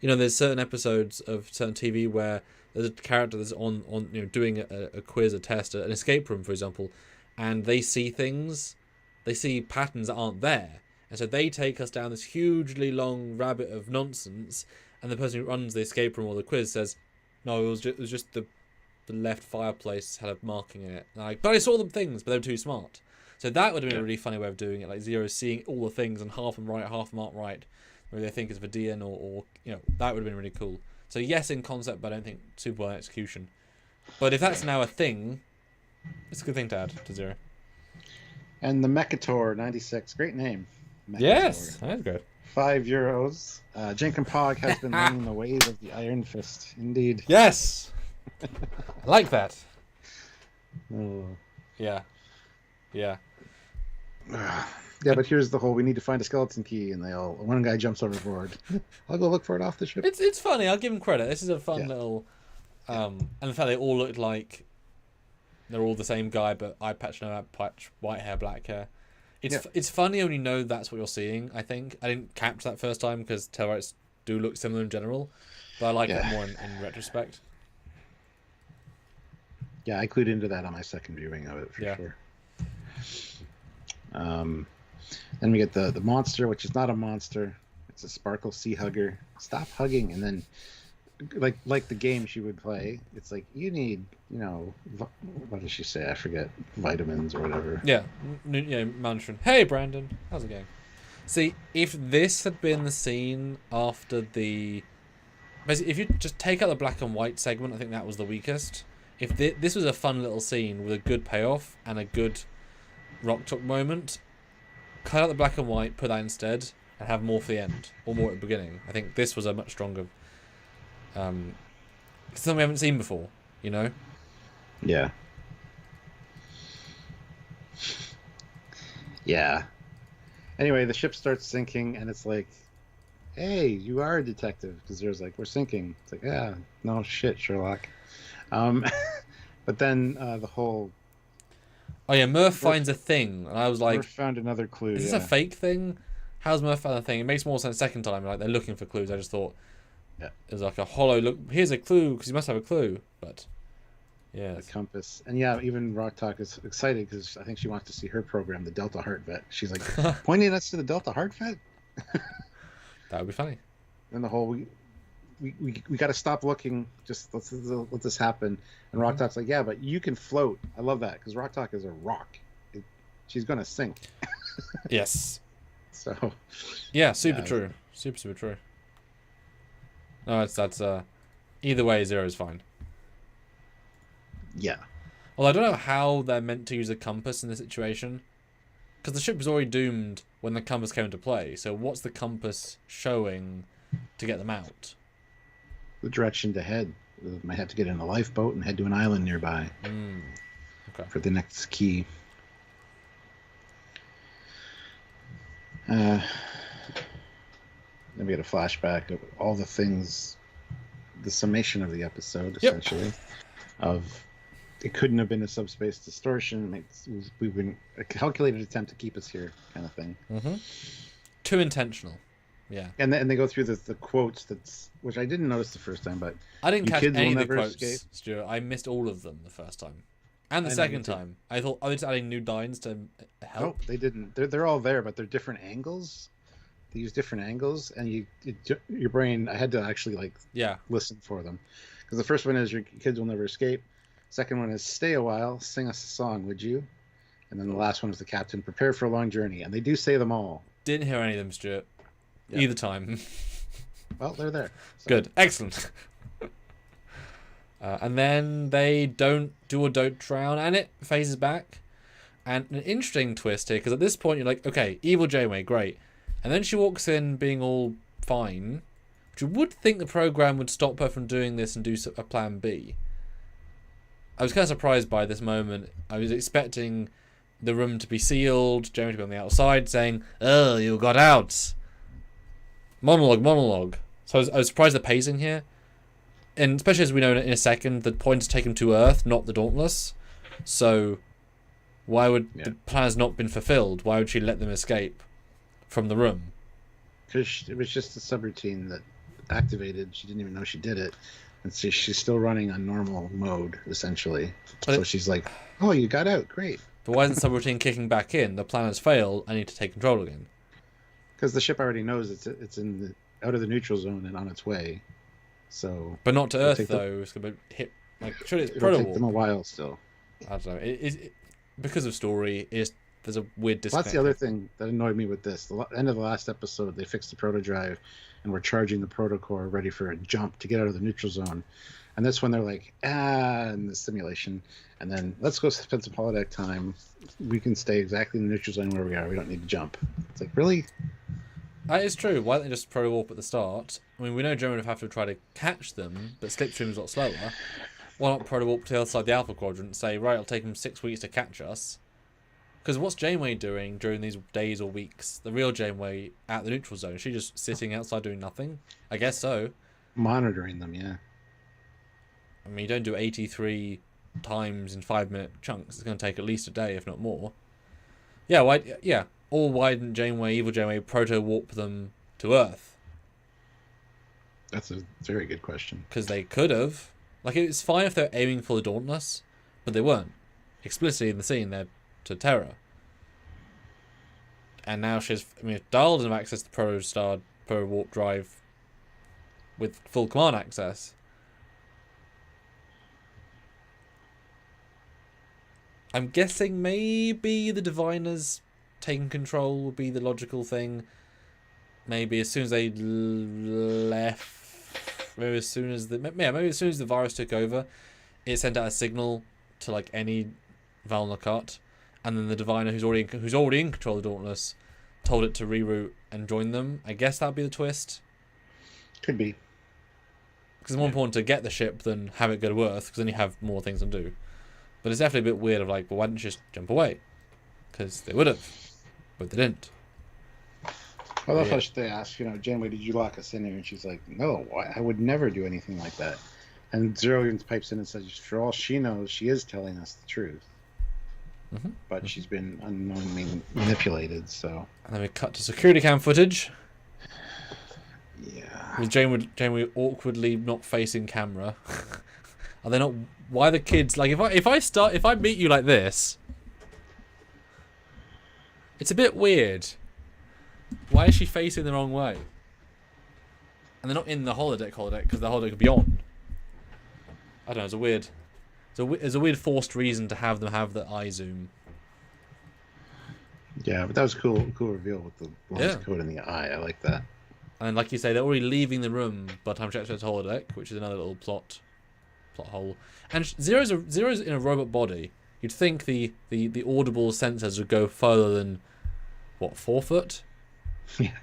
There's certain episodes of certain TV where there's a character that's on doing a quiz, a test, an escape room, for example, and they see things, they see patterns that aren't there. And so they take us down this hugely long rabbit of nonsense, and the person who runs the escape room or the quiz says, no, it was just the left fireplace had a marking in it. But I saw them things, but they were too smart. So that would have been a really funny way of doing it, like Zero seeing all the things and half them right, half them aren't right. Where they think it's Vidian or that would have been really cool. So yes, in concept, but I don't think super well in execution. But if that's now a thing, it's a good thing to add to Zero. And the Mechator 96, great name. Mechator. Yes, that's good. €5. Jenkin Pog has been learning the ways of the Iron Fist. Indeed. Yes, I like that. Oh. Yeah. Yeah. Yeah, but here's the whole: we need to find a skeleton key, and one guy jumps overboard. I'll go look for it off the ship. It's funny. I'll give him credit. This is a fun Yeah. little, and the fact they all look like they're all the same guy, but eye patch, no eye patch, white hair, black hair. It's funny when you know that's what you're seeing. I think I didn't catch that first time because Trekyards do look similar in general, but I like it more in retrospect. Yeah, I clued into that on my second viewing of it for sure. Then we get the monster, which is not a monster. It's a sparkle sea hugger. Stop hugging. And then, like the game she would play, it's like, you need, what does she say? I forget. Vitamins or whatever. Yeah, mandarin. Hey, Brandon. How's it going? See, if this had been the scene after the... Basically, if you just take out the black and white segment, I think that was the weakest. If this was a fun little scene with a good payoff and a good rock talk moment, cut out the black and white, put that instead, and have more for the end or more at the beginning. I think this was a much stronger, something we haven't seen before. Yeah. Yeah. Anyway, the ship starts sinking, and it's like, hey, you are a detective, because there's like, we're sinking. It's like, yeah, no shit, Sherlock. But then the whole... Oh yeah, Murph finds a thing, and I was like, Murph found another clue. Is this a fake thing? How's Murph found a thing? It makes more sense second time. Like they're looking for clues. I just thought, it was like a hollow look. Here's a clue because you must have a clue. But yeah, the compass, and even Rock Talk is excited because I think she wants to see her program, the Delta Heart Vet. She's like pointing us to the Delta Heart Vet. That would be funny. And the whole we got to stop looking. Just let this happen. And Rock Talk's like, yeah, but you can float. I love that because Rock Talk is a rock. She's gonna sink. Yes. So. Yeah, super true. Super true. No, that's either way, 0 is fine. Yeah. Well, I don't know how they're meant to use a compass in this situation, because the ship was already doomed when the compass came into play. So what's the compass showing to get them out? The direction to head. They might have to get in a lifeboat and head to an island nearby. Okay. For the next key. Then we get a flashback of all the things, the summation of the episode, essentially, of it couldn't have been a subspace distortion. We've been a calculated attempt to keep us here, kind of thing. Too intentional. Yeah. And they go through the quotes, which I didn't notice the first time, but I didn't catch any of the quotes, escape. Stuart. I missed all of them the first time. And the second time. I thought I was adding new lines to help. Nope, they didn't. They're all there, but they're different angles. They use different angles, and your brain. I had to actually listen for them, because the first one is your kids will never escape. Second one is stay a while, sing us a song, would you? And then the last one is the captain, prepare for a long journey, and they do say them all. Didn't hear any of them, Stuart. Either time. Well, they're there. So. Good, excellent. And then they don't drown, and it phases back. And an interesting twist here, because at this point you're like, okay, evil Janeway, great. And then she walks in being all fine, which you would think the program would stop her from doing this and do a plan B. I was kind of surprised by this moment. I was expecting the room to be sealed, Janeway to be on the outside saying, oh, you got out. Monologue. So I was surprised at the pacing here. And especially as we know in a second, the point is taken to Earth, not the Dauntless. So why would the plan has not been fulfilled? Why would she let them escape from the room? Because it was just a subroutine that activated. She didn't even know she did it. And so she's still running on normal mode, essentially. So she's like, oh, you got out. Great. But why isn't subroutine kicking back in? The plan has failed. I need to take control again. Because the ship already knows it's out of the neutral zone and on its way. So, but not to Earth though. It's gonna hit. Surely it's it'll take them a while still. I don't know. It because of story. There's a weird disconnect. Well, that's the other thing that annoyed me with this. The end of the last episode, they fixed the proto drive, and we're charging the protocore ready for a jump to get out of the neutral zone. And that's when they're like, in the simulation, and then let's go spend some holodeck time. We can stay exactly in the neutral zone where we are. We don't need to jump. It's like, really? That is true. Why don't they just proto warp at the start? I mean, we know German would have to try to catch them, but Slipstream is a lot slower. Why not proto warp to the other side of the Alpha Quadrant and say, right, it'll take them 6 weeks to catch us? Because what's Janeway doing during these days or weeks? The real Janeway at the neutral zone? Is she just sitting outside doing nothing? I guess so. Monitoring them, yeah. I mean, you don't do 83 times in 5-minute chunks. It's going to take at least a day, if not more. Yeah, why? Yeah. Or why didn't Janeway, evil Janeway, proto warp them to Earth? That's a very good question. Because they could have. Like, it's fine if they're aiming for the Dauntless, but they weren't. Explicitly in the scene, they're to Terra. And now she's... I mean, if Dahl doesn't have access to Proto Warp Drive with full command access... I'm guessing maybe the Diviners taking control would be the logical thing. Maybe as soon as they left... Maybe as soon as the virus took over, it sent out a signal to like any Valnocot, and then the Diviner who's already in control of the Dauntless told it to reroute and join them. I guess that'd be the twist. Could be. Because it's more important to get the ship than have it go to Earth, because then you have more things to do. But it's definitely a bit weird of like, well, why didn't you just jump away? Because they would have, but they didn't. I love how they ask, Janeway, did you lock us in here? And she's like, no, I would never do anything like that. And Zero pipes in and says, for all she knows, she is telling us the truth. Mm-hmm. But she's been unknowingly manipulated, so... And then we cut to security cam footage. Yeah. With Janeway awkwardly not facing camera. Are they not... Why the kids... Like, if I meet you like this... It's a bit weird. Why is she facing the wrong way? And they're not in the holodeck because the holodeck could be on. I don't know. It's a weird forced reason to have them have the eye zoom. Yeah, but that was a cool reveal with the lens code in the eye. I like that. And like you say, they're already leaving the room by the time she accesses the holodeck, which is another little plot hole. And Zero's in a robot body. You'd think the audible sensors would go further than 4 foot? Yeah.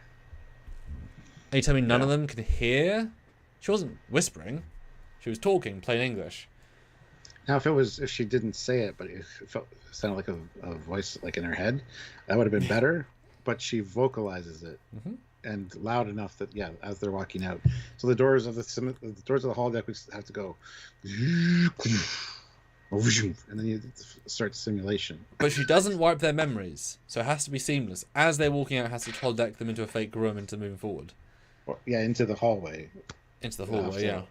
Are you telling me none of them can hear? She wasn't whispering. She was talking plain English. Now, if she didn't say it, but it sounded like a voice like in her head, that would have been better. But she vocalizes it and loud enough that as they're walking out, so the doors of the holodeck have to go, and then you start simulation. But she doesn't wipe their memories, so it has to be seamless. As they're walking out, it has to holodeck them into a fake room into moving forward. Into the hallway. Into the hallway, yeah.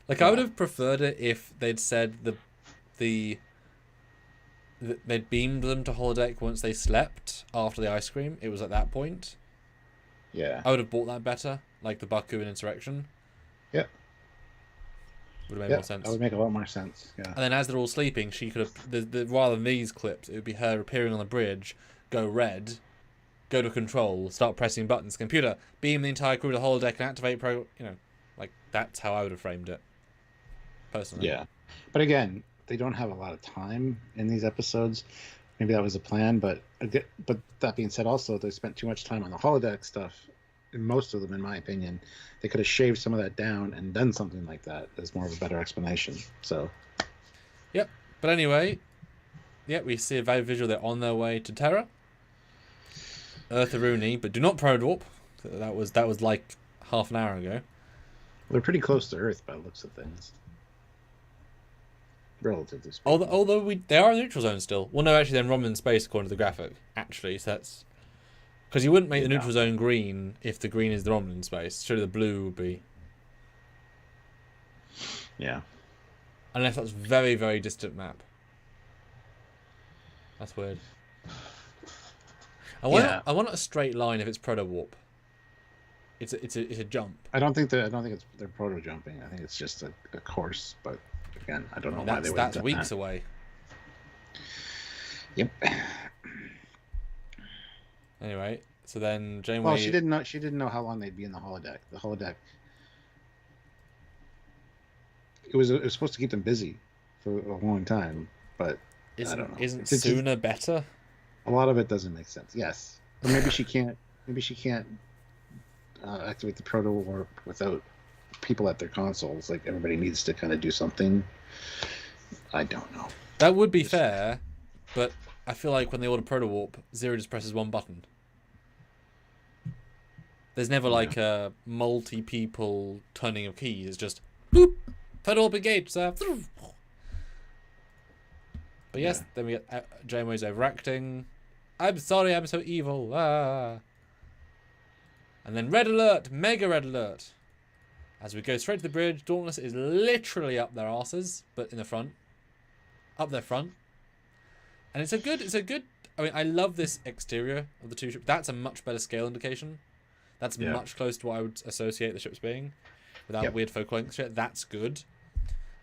Like, I would have preferred it if they'd said they'd beamed them to holodeck once they slept after the ice cream. It was at that point. Yeah. I would have bought that better, like the Baku and Insurrection. Yeah. Would have made more sense. That would make a lot more sense. Yeah. And then as they're all sleeping, she could have rather than these clips, it would be her appearing on the bridge, go red, go to control, start pressing buttons, computer, beam the entire crew to the holodeck and activate like that's how I would have framed it. Personally. Yeah. But again, they don't have a lot of time in these episodes. Maybe that was a plan, but that being said, also they spent too much time on the holodeck stuff. In most of them, in my opinion, they could have shaved some of that down and done something like that as more of a better explanation. So. Yep. But anyway, we see a visual. They're on their way to Terra. Earth Aruni, but do not proto-warp. That was like half an hour ago. They're pretty close to Earth by the looks of things. Relatively speaking. Although they are in the neutral zone still. Well, no, actually, they're in Romulan space according to the graphic. Actually, so that's because you wouldn't make the neutral zone green if the green is the Romulan space. Surely the blue would be. Yeah. Unless that's very, very distant map. That's weird. I want a straight line if it's proto warp. It's a jump. I don't think they're proto jumping. I think it's just a course, but. Again, I don't know why they would. That's weeks away. Yep. Anyway, so then Janeway. Well, she didn't know how long they'd be in the holodeck. The holodeck. It was supposed to keep them busy for a long time, but I don't know. Isn't sooner better? A lot of it doesn't make sense. Yes, but maybe she can't. Maybe she can't activate the proto warp without people at their consoles. Like everybody needs to kind of do something I don't know. That would be fair, but I feel like when they order Proto Warp, Zero just presses one button. There's never like a multi-people turning of keys. It's just boop, Proto Warp engaged, sir. But yes, then we get Janeway's overacting. I'm sorry, I'm so evil. Ah. And then red alert, mega red alert. As we go straight to the bridge, Dauntless is literally up their asses, but in the front. Up their front. And it's a good, I mean, I love this exterior of the two ships. That's a much better scale indication. That's much closer to what I would associate the ships being. Without weird focal length shit. That's good.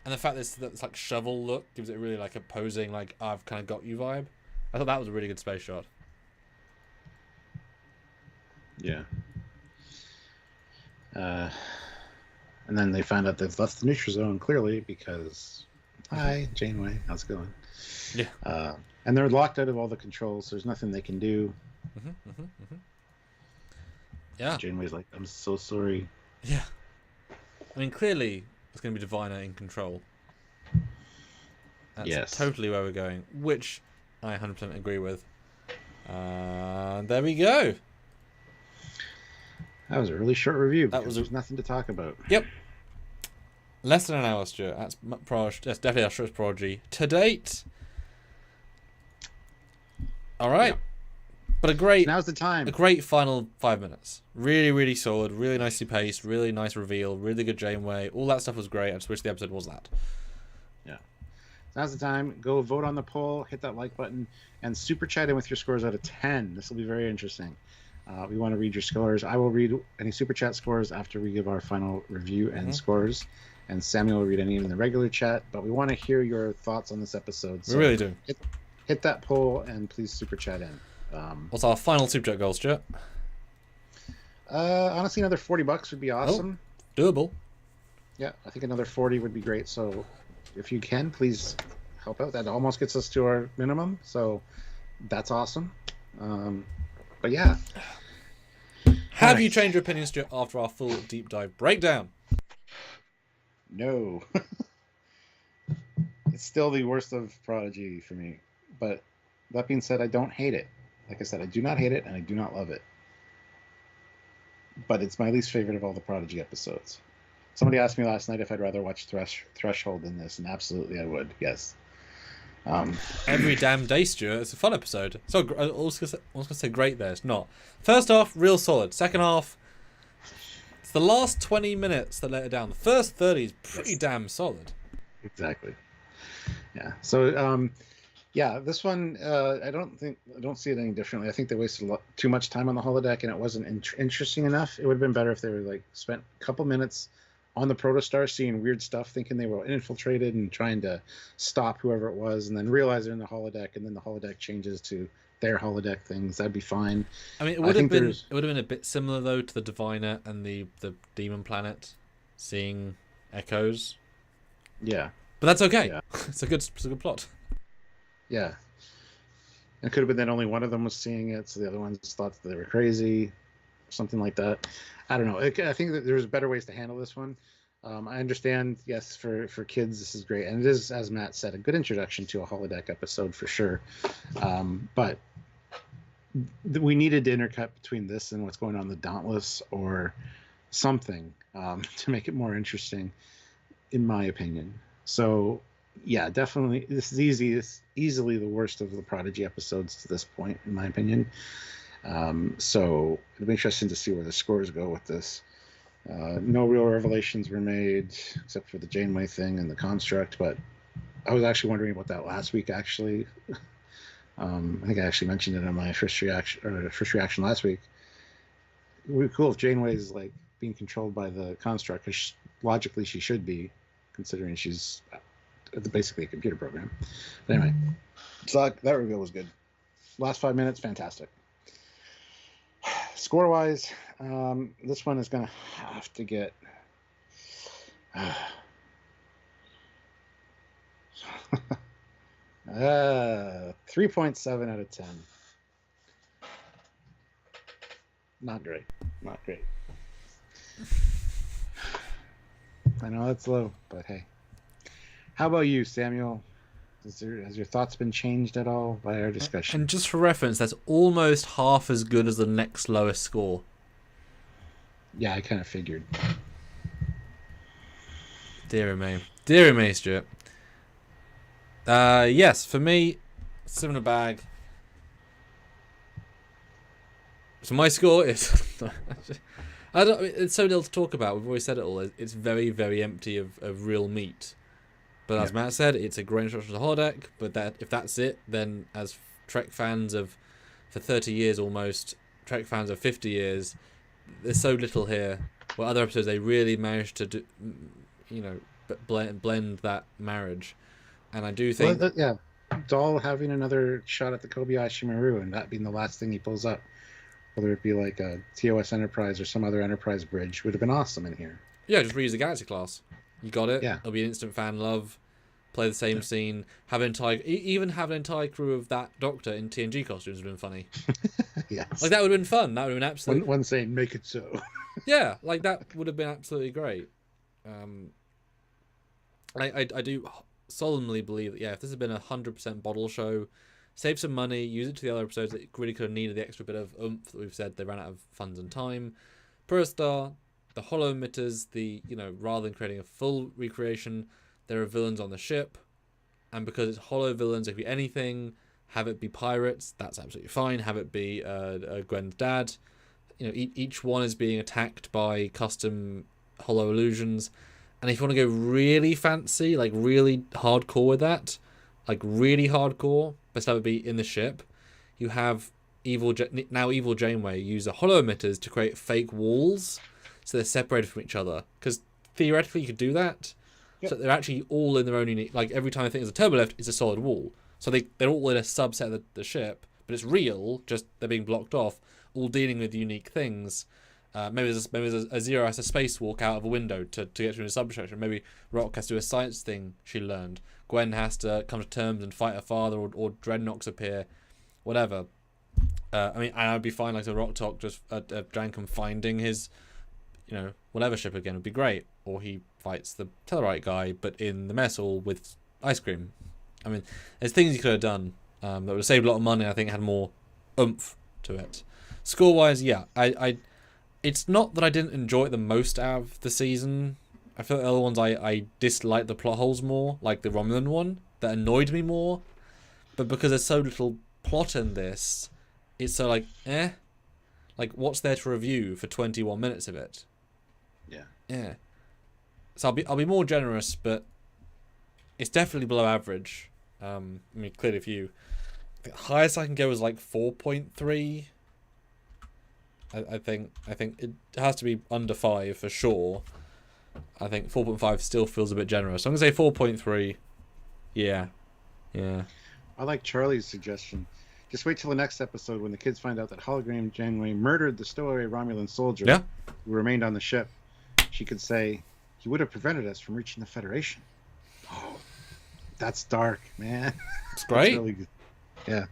And the fact that it's like shovel look gives it really like a posing, like, I've kind of got you vibe. I thought that was a really good space shot. Yeah. And then they find out they've left the neutral zone clearly because, hi, Janeway, how's it going? Yeah. And they're locked out of all the controls. So there's nothing they can do. Yeah. Janeway's like, I'm so sorry. Yeah. I mean, clearly it's going to be Diviner in control. That's totally where we're going, which I 100% agree with. There we go. That was a really short review. There's nothing to talk about. Yep. Less than an hour, Stuart. That's definitely our shortest Prodigy to date. All right. Yeah. But now's the time. A great final 5 minutes. Really, really solid. Really nicely paced. Really nice reveal. Really good Janeway. All that stuff was great. I just wish the episode was that. Yeah. Now's the time. Go vote on the poll. Hit that like button. And super chat in with your scores out of 10. This will be very interesting. We want to read your scores. I will read any super chat scores after we give our final review and scores. And Samuel will read any in the regular chat. But we want to hear your thoughts on this episode. So we really do. Hit that poll and please super chat in. What's our final super chat goal, Stuart? Honestly, another $40 would be awesome. Oh, doable. Yeah, I think another 40 would be great. So if you can, please help out. That almost gets us to our minimum. So that's awesome. But yeah. Have you changed your opinion, Stuart, after our full deep dive breakdown? No. It's still the worst of Prodigy for me. But that being said, I don't hate it. Like I said, I do not hate it and I do not love it. But it's my least favorite of all the Prodigy episodes. Somebody asked me last night if I'd rather watch Threshold than this, and absolutely I would, yes. Every damn day, Stuart. It's a fun episode. So I was going to say great there. It's not. First half, real solid. Second half, it's the last 20 minutes that let it down. The first 30 is pretty damn solid. Exactly. Yeah. So, yeah, this one, I don't see it any differently. I think they wasted too much time on the holodeck, and it wasn't interesting enough. It would have been better if they were like spent a couple minutes on the protostar seeing weird stuff, thinking they were infiltrated and trying to stop whoever it was, and then realize they're in the holodeck, and then the holodeck changes to their holodeck things. That'd be fine. I mean, it would have been a bit similar though to the Diviner and the Demon Planet, seeing echoes. Yeah, but that's okay. Yeah. It's a good plot. Yeah, it could have been that only one of them was seeing it, so the other ones thought that they were crazy, something like that. I don't know. I think that there's better ways to handle this one. I understand, yes, for kids, this is great. And it is, as Matt said, a good introduction to a holodeck episode for sure. But we needed to intercut between this and what's going on in the Dauntless or something to make it more interesting, in my opinion. So, yeah, definitely, this is easily the worst of the Prodigy episodes to this point, in my opinion. So it'll be interesting to see where the scores go with this. No real revelations were made except for the Janeway thing and the construct, but I was actually wondering about that last week, actually. I think I actually mentioned it on my first reaction last week. It would be cool if Janeway is like being controlled by the construct, because logically she should be, considering she's basically a computer program. But anyway, so that reveal was good. Last 5 minutes, fantastic. Score-wise, this one is going to have to get 3.7 out of 10. Not great. I know that's low, but hey. How about you, Samuel? Has your thoughts been changed at all by our discussion? And just for reference, that's almost half as good as the next lowest score. Yeah, I kind of figured. Dear me, Stuart. Yes, for me, similar bag. So my score is. I don't. It's so little to talk about. We've always said it all. It's very, very empty of real meat. But as Matt said, it's a great introduction to the holodeck. But if that's it, then as Trek fans for 30 years almost, Trek fans of 50 years, there's so little here. Well, other episodes they really managed to do, blend that marriage, and I do think Dahl having another shot at the Kobayashi Maru and that being the last thing he pulls up, whether it be like a TOS Enterprise or some other Enterprise bridge, would have been awesome in here. Yeah, just reuse the Galaxy class. You got it. Yeah, It'll be an instant fan love. Play the same scene. Have an entire crew of that Doctor in TNG costumes would have been funny. Yes, like that would have been fun. That would have been absolutely. One saying "make it so." Yeah, like that would have been absolutely great. I do solemnly believe that if this had been 100% bottle show, save some money, use it to the other episodes that really could have needed the extra bit of oomph that we've said they ran out of funds and time. Per a star, the holo emitters, rather than creating a full recreation, there are villains on the ship, and because it's holo villains, it could be anything. Have it be pirates, that's absolutely fine. Have it be Gwen's dad. Each one is being attacked by custom holo illusions. And if you want to go really fancy, like really hardcore with that, like really hardcore, best have it be in the ship. You have evil Janeway use the holo emitters to create fake walls, so they're separated from each other. Because theoretically, you could do that. Yep. So they're actually all in their own unique. Like every time I think there's a turbo lift, it's a solid wall. So they're all in a subset of the ship, but it's real. Just they're being blocked off, all dealing with unique things. Maybe there's a Zero has a spacewalk out of a window to get through the substructure. Maybe Rock has to do a science thing she learned. Gwen has to come to terms and fight her father, or dreadnoks appear, whatever. I'd be fine like the Rock talk, just Jankum finding his, whatever ship again would be great. Or he fights the Tellarite guy, but in the mess hall with ice cream. There's things you could have done that would have saved a lot of money. I think had more oomph to it. Score wise, it's not that I didn't enjoy it the most out of the season. I feel like the other ones I disliked the plot holes more, like the Romulan one, that annoyed me more. But because there's so little plot in this, it's so like, Like, what's there to review for 21 minutes of it? Yeah. So I'll be more generous, but it's definitely below average. Clearly for you. The highest I can go is like 4.3. I think it has to be under 5 for sure. I think 4.5 still feels a bit generous. I'm going to say 4.3. Yeah. I like Charlie's suggestion. Just wait till the next episode when the kids find out that Hologram Janeway murdered the stowaway Romulan soldier who remained on the ship. She could say, he would have prevented us from reaching the Federation. Oh, that's dark, man. It's great. That's really good. Yeah.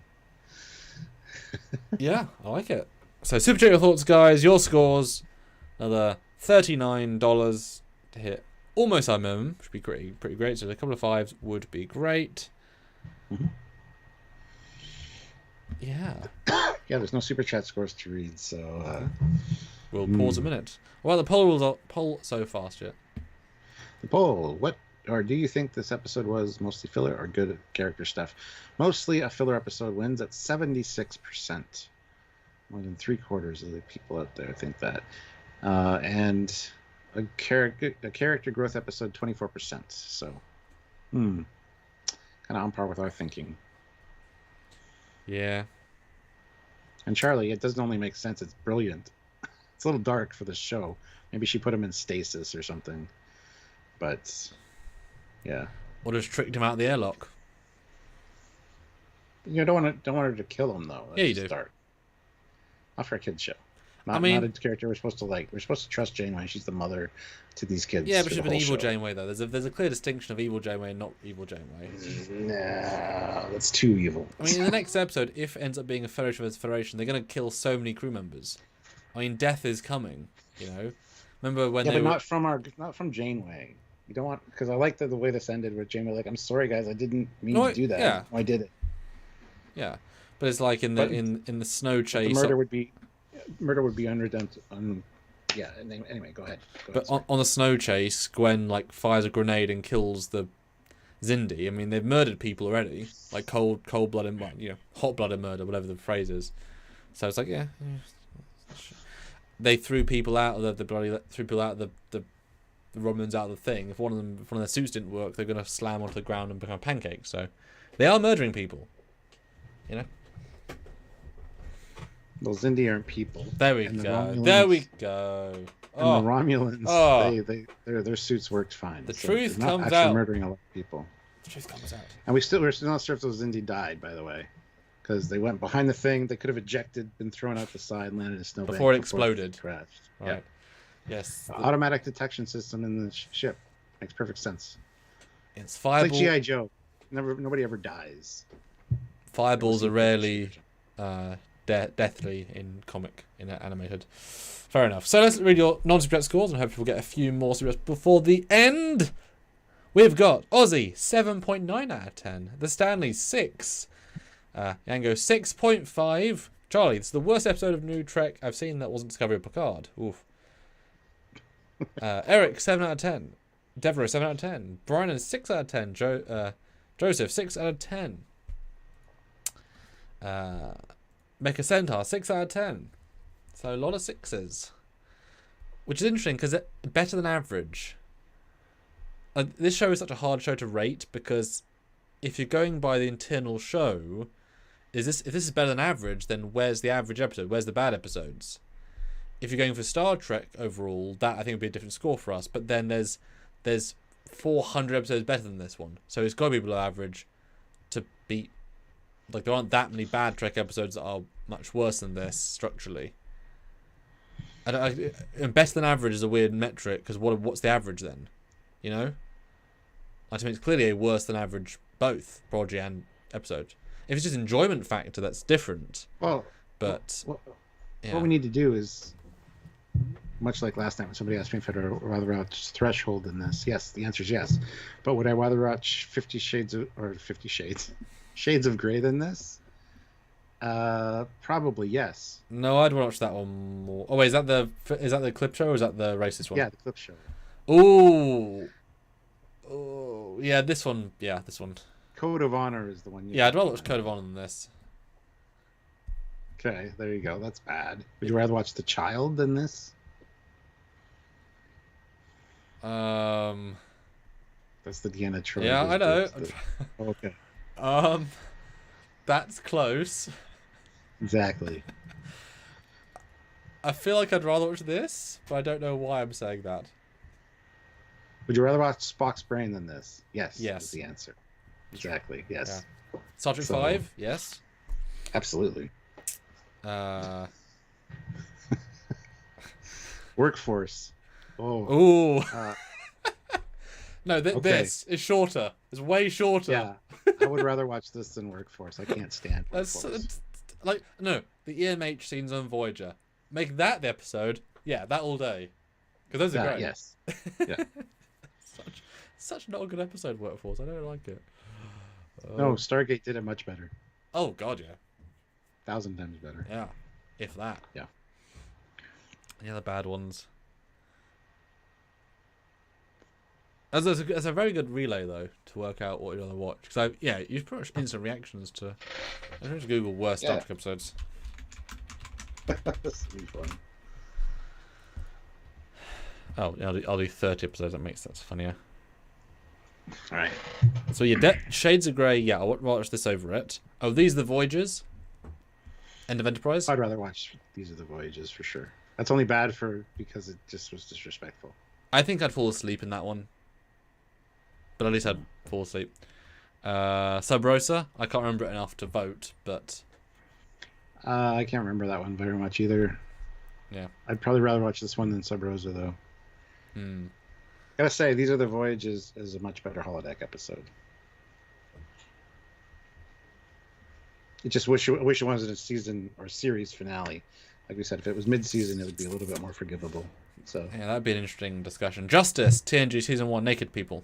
Yeah, I like it. So, super chat your thoughts, guys. Your scores. Another $39 to hit almost our minimum, which would be pretty great. So, a couple of 5s would be great. Mm-hmm. Yeah. Yeah, there's no super chat scores to read, so we'll pause a minute. Well, the poll so fast yet. The poll. Do you think this episode was mostly filler or good character stuff? Mostly a filler episode wins at 76%. More than 3/4 of the people out there think that. And a character growth episode, 24%. So, kind of on par with our thinking. Yeah. And Charlie, it doesn't only make sense, it's brilliant. It's a little dark for the show. Maybe she put him in stasis or something. But, yeah. Or just tricked him out of the airlock. You don't want her to kill him, though. Yeah, you do. Dark. Not for a kid's show. Not a character we're supposed to like. We're supposed to trust Janeway. She's the mother to these kids. Yeah, but she's an evil Janeway, though. There's a clear distinction of evil Janeway and not evil Janeway. Nah, that's too evil. In the next episode, if it ends up being a Federation versus Federation, they're going to kill so many crew members. Death is coming. Remember when but not from Janeway. You don't want, because I like the way this ended with Jamie like, I'm sorry guys, I didn't mean No, to do that. yeah. I did it. Yeah, but it's like in the snow chase. The murder would be unredemptive. Yeah. Anyway, go ahead. On the snow chase, Gwen like fires a grenade and kills the Zindi. I mean, they've murdered people already, like cold-blooded, hot-blooded murder, whatever the phrase is. So it's like, yeah. They threw people out of the Romulans out of the thing. If one of their suits didn't work, they're gonna slam onto the ground and become pancakes. So they are murdering people. You know. Well, Zindi aren't people. There we go. There we go. And the Romulans, their suits worked fine. The truth they're not comes actually out. Murdering a lot of people. The truth comes out. And we're still not sure if those Zindi died, by the way, because they went behind the thing. They could have ejected, been thrown out the side, landed in a snowbank before it exploded. Crashed. Right. Yeah. Yes. The automatic detection system in the ship makes perfect sense. It's fireball. It's like GI Joe. Nobody ever dies. Fireballs are rarely deathly in animated. Fair enough. So let's read your non-super chat scores and hope we'll get a few more super chats before the end. We've got Aussie 7.9 out of 10. The Stanley 6. Yango 6.5. Charlie, this is the worst episode of New Trek I've seen that wasn't Discovery of Picard. Oof. Eric 7 out of 10. Deborah 7 out of 10. Brian 6 out of 10. Joseph 6 out of 10. Mecha Centaur 6 out of 10. So a lot of 6s, which is interesting because it's better than average. This show is such a hard show to rate because if you're going by the internal show, if this is better than average, then where's the average episode? Where's the bad episodes? If you're going for Star Trek overall, that I think would be a different score for us. But then there's 400 episodes better than this one, so it's got to be below average to beat. Like there aren't that many bad Trek episodes that are much worse than this structurally. And better than average is a weird metric because what's the average then? You know, to me it's clearly a worse than average both Prodigy and episode. If it's just enjoyment factor, that's different. Well, but what we need to do is, much like last night when somebody asked me if I'd rather watch Threshold than this. Yes, the answer is yes. But would I rather watch 50 Shades of Grey than this? Probably yes. No, I'd watch that one more. Oh wait, is that the clip show or is that the racist one? Yeah, the clip show. Oh, yeah, this one. Yeah, this one. Code of Honor is the one. Yeah, I'd rather watch Code of Honor than this. Okay, there you go. That's bad. Would you rather watch The Child than this? That's the Deanna Troi. Yeah, I know. Okay. That's close. Exactly. I feel like I'd rather watch this, but I don't know why I'm saying that. Would you rather watch Spock's Brain than this? Yes. Yes. Is the answer. Exactly. Yes. Yeah. Star Trek 5. Yes. Absolutely. Workforce. Oh. No, okay. This is shorter. It's way shorter. Yeah. I would rather watch this than Workforce. I can't stand Workforce. The EMH scenes on Voyager. Make that the episode. Yeah, that all day. Because those are great. Yes. Yeah. Such not a good episode, Workforce. I don't like it. No, Stargate did it much better. Oh, God, yeah. 1,000 times better. Yeah. If that. Yeah. Any other bad ones? That's a very good relay, though, to work out what you'd rather watch. Because, you've pretty much instant reactions to... I just Google worst Star Trek episodes. This will be fun. Oh, I'll do 30 episodes. That makes sense funnier. All right. So, Shades of Grey, yeah, I'll watch this over it. Oh, these are the Voyages? End of Enterprise? I'd rather watch These Are the Voyages, for sure. That's only bad because it just was disrespectful. I think I'd fall asleep in that one. But at least I'd fall asleep. Sub Rosa, I can't remember it enough to vote, but... I can't remember that one very much either. Yeah. I'd probably rather watch this one than Sub Rosa, though. Gotta say, These Are the Voyages is a much better holodeck episode. I just wish it wasn't a season or series finale. Like we said, if it was mid-season, it would be a little bit more forgivable. So yeah, that'd be an interesting discussion. Justice, TNG season 1, naked people.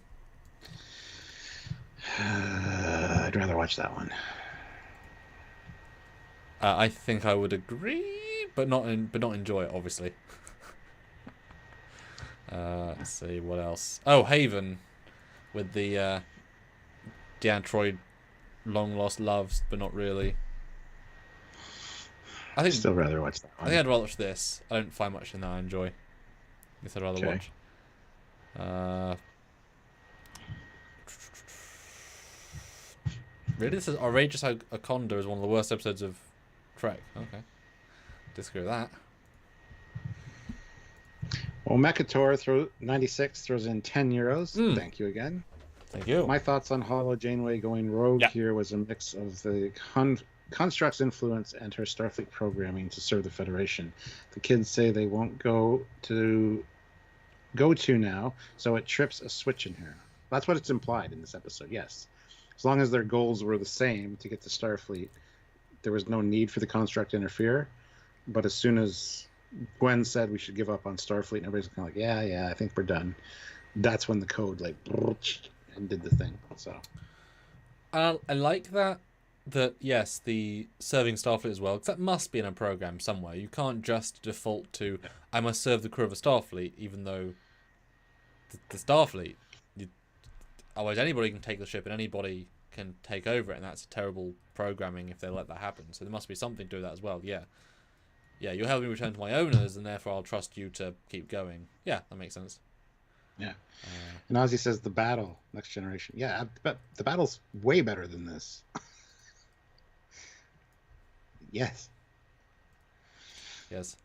I'd rather watch that one. I think I would agree, but not enjoy it, obviously. Let's see what else. Oh, Haven, with the Deanna Troi long lost loves, but not really. I think Still rather watch that one. I think I'd rather watch this. I don't find much in that I enjoy. This I'd rather watch. Really, this is Outrageous Akonda is one of the worst episodes of Trek. Okay, disagree with that. Well, Mekator 96 throws in €10. Thank you again. Thank you. My thoughts on Holo Janeway going rogue here was a mix of the Construct's influence and her Starfleet programming to serve the Federation. The kids say they won't go to now, so it trips a switch in her. That's what it's implied in this episode, yes. As long as their goals were the same to get to Starfleet, there was no need for the Construct to interfere. But as soon as Gwen said we should give up on Starfleet, and everybody's kind of like, yeah, I think we're done. That's when the code and did the thing. So I like that yes, the serving Starfleet as well, because that must be in a program somewhere. You can't just default to I must serve the crew of a Starfleet, even though the Starfleet. Otherwise, anybody can take the ship and anybody can take over it, and that's terrible programming if they let that happen. So there must be something to that as well. Yeah, you're helping me return to my owners, and therefore I'll trust you to keep going. Yeah, that makes sense. Yeah. And Ozzy says the battle, Next Generation. Yeah, but the battle's way better than this. Yes. Because,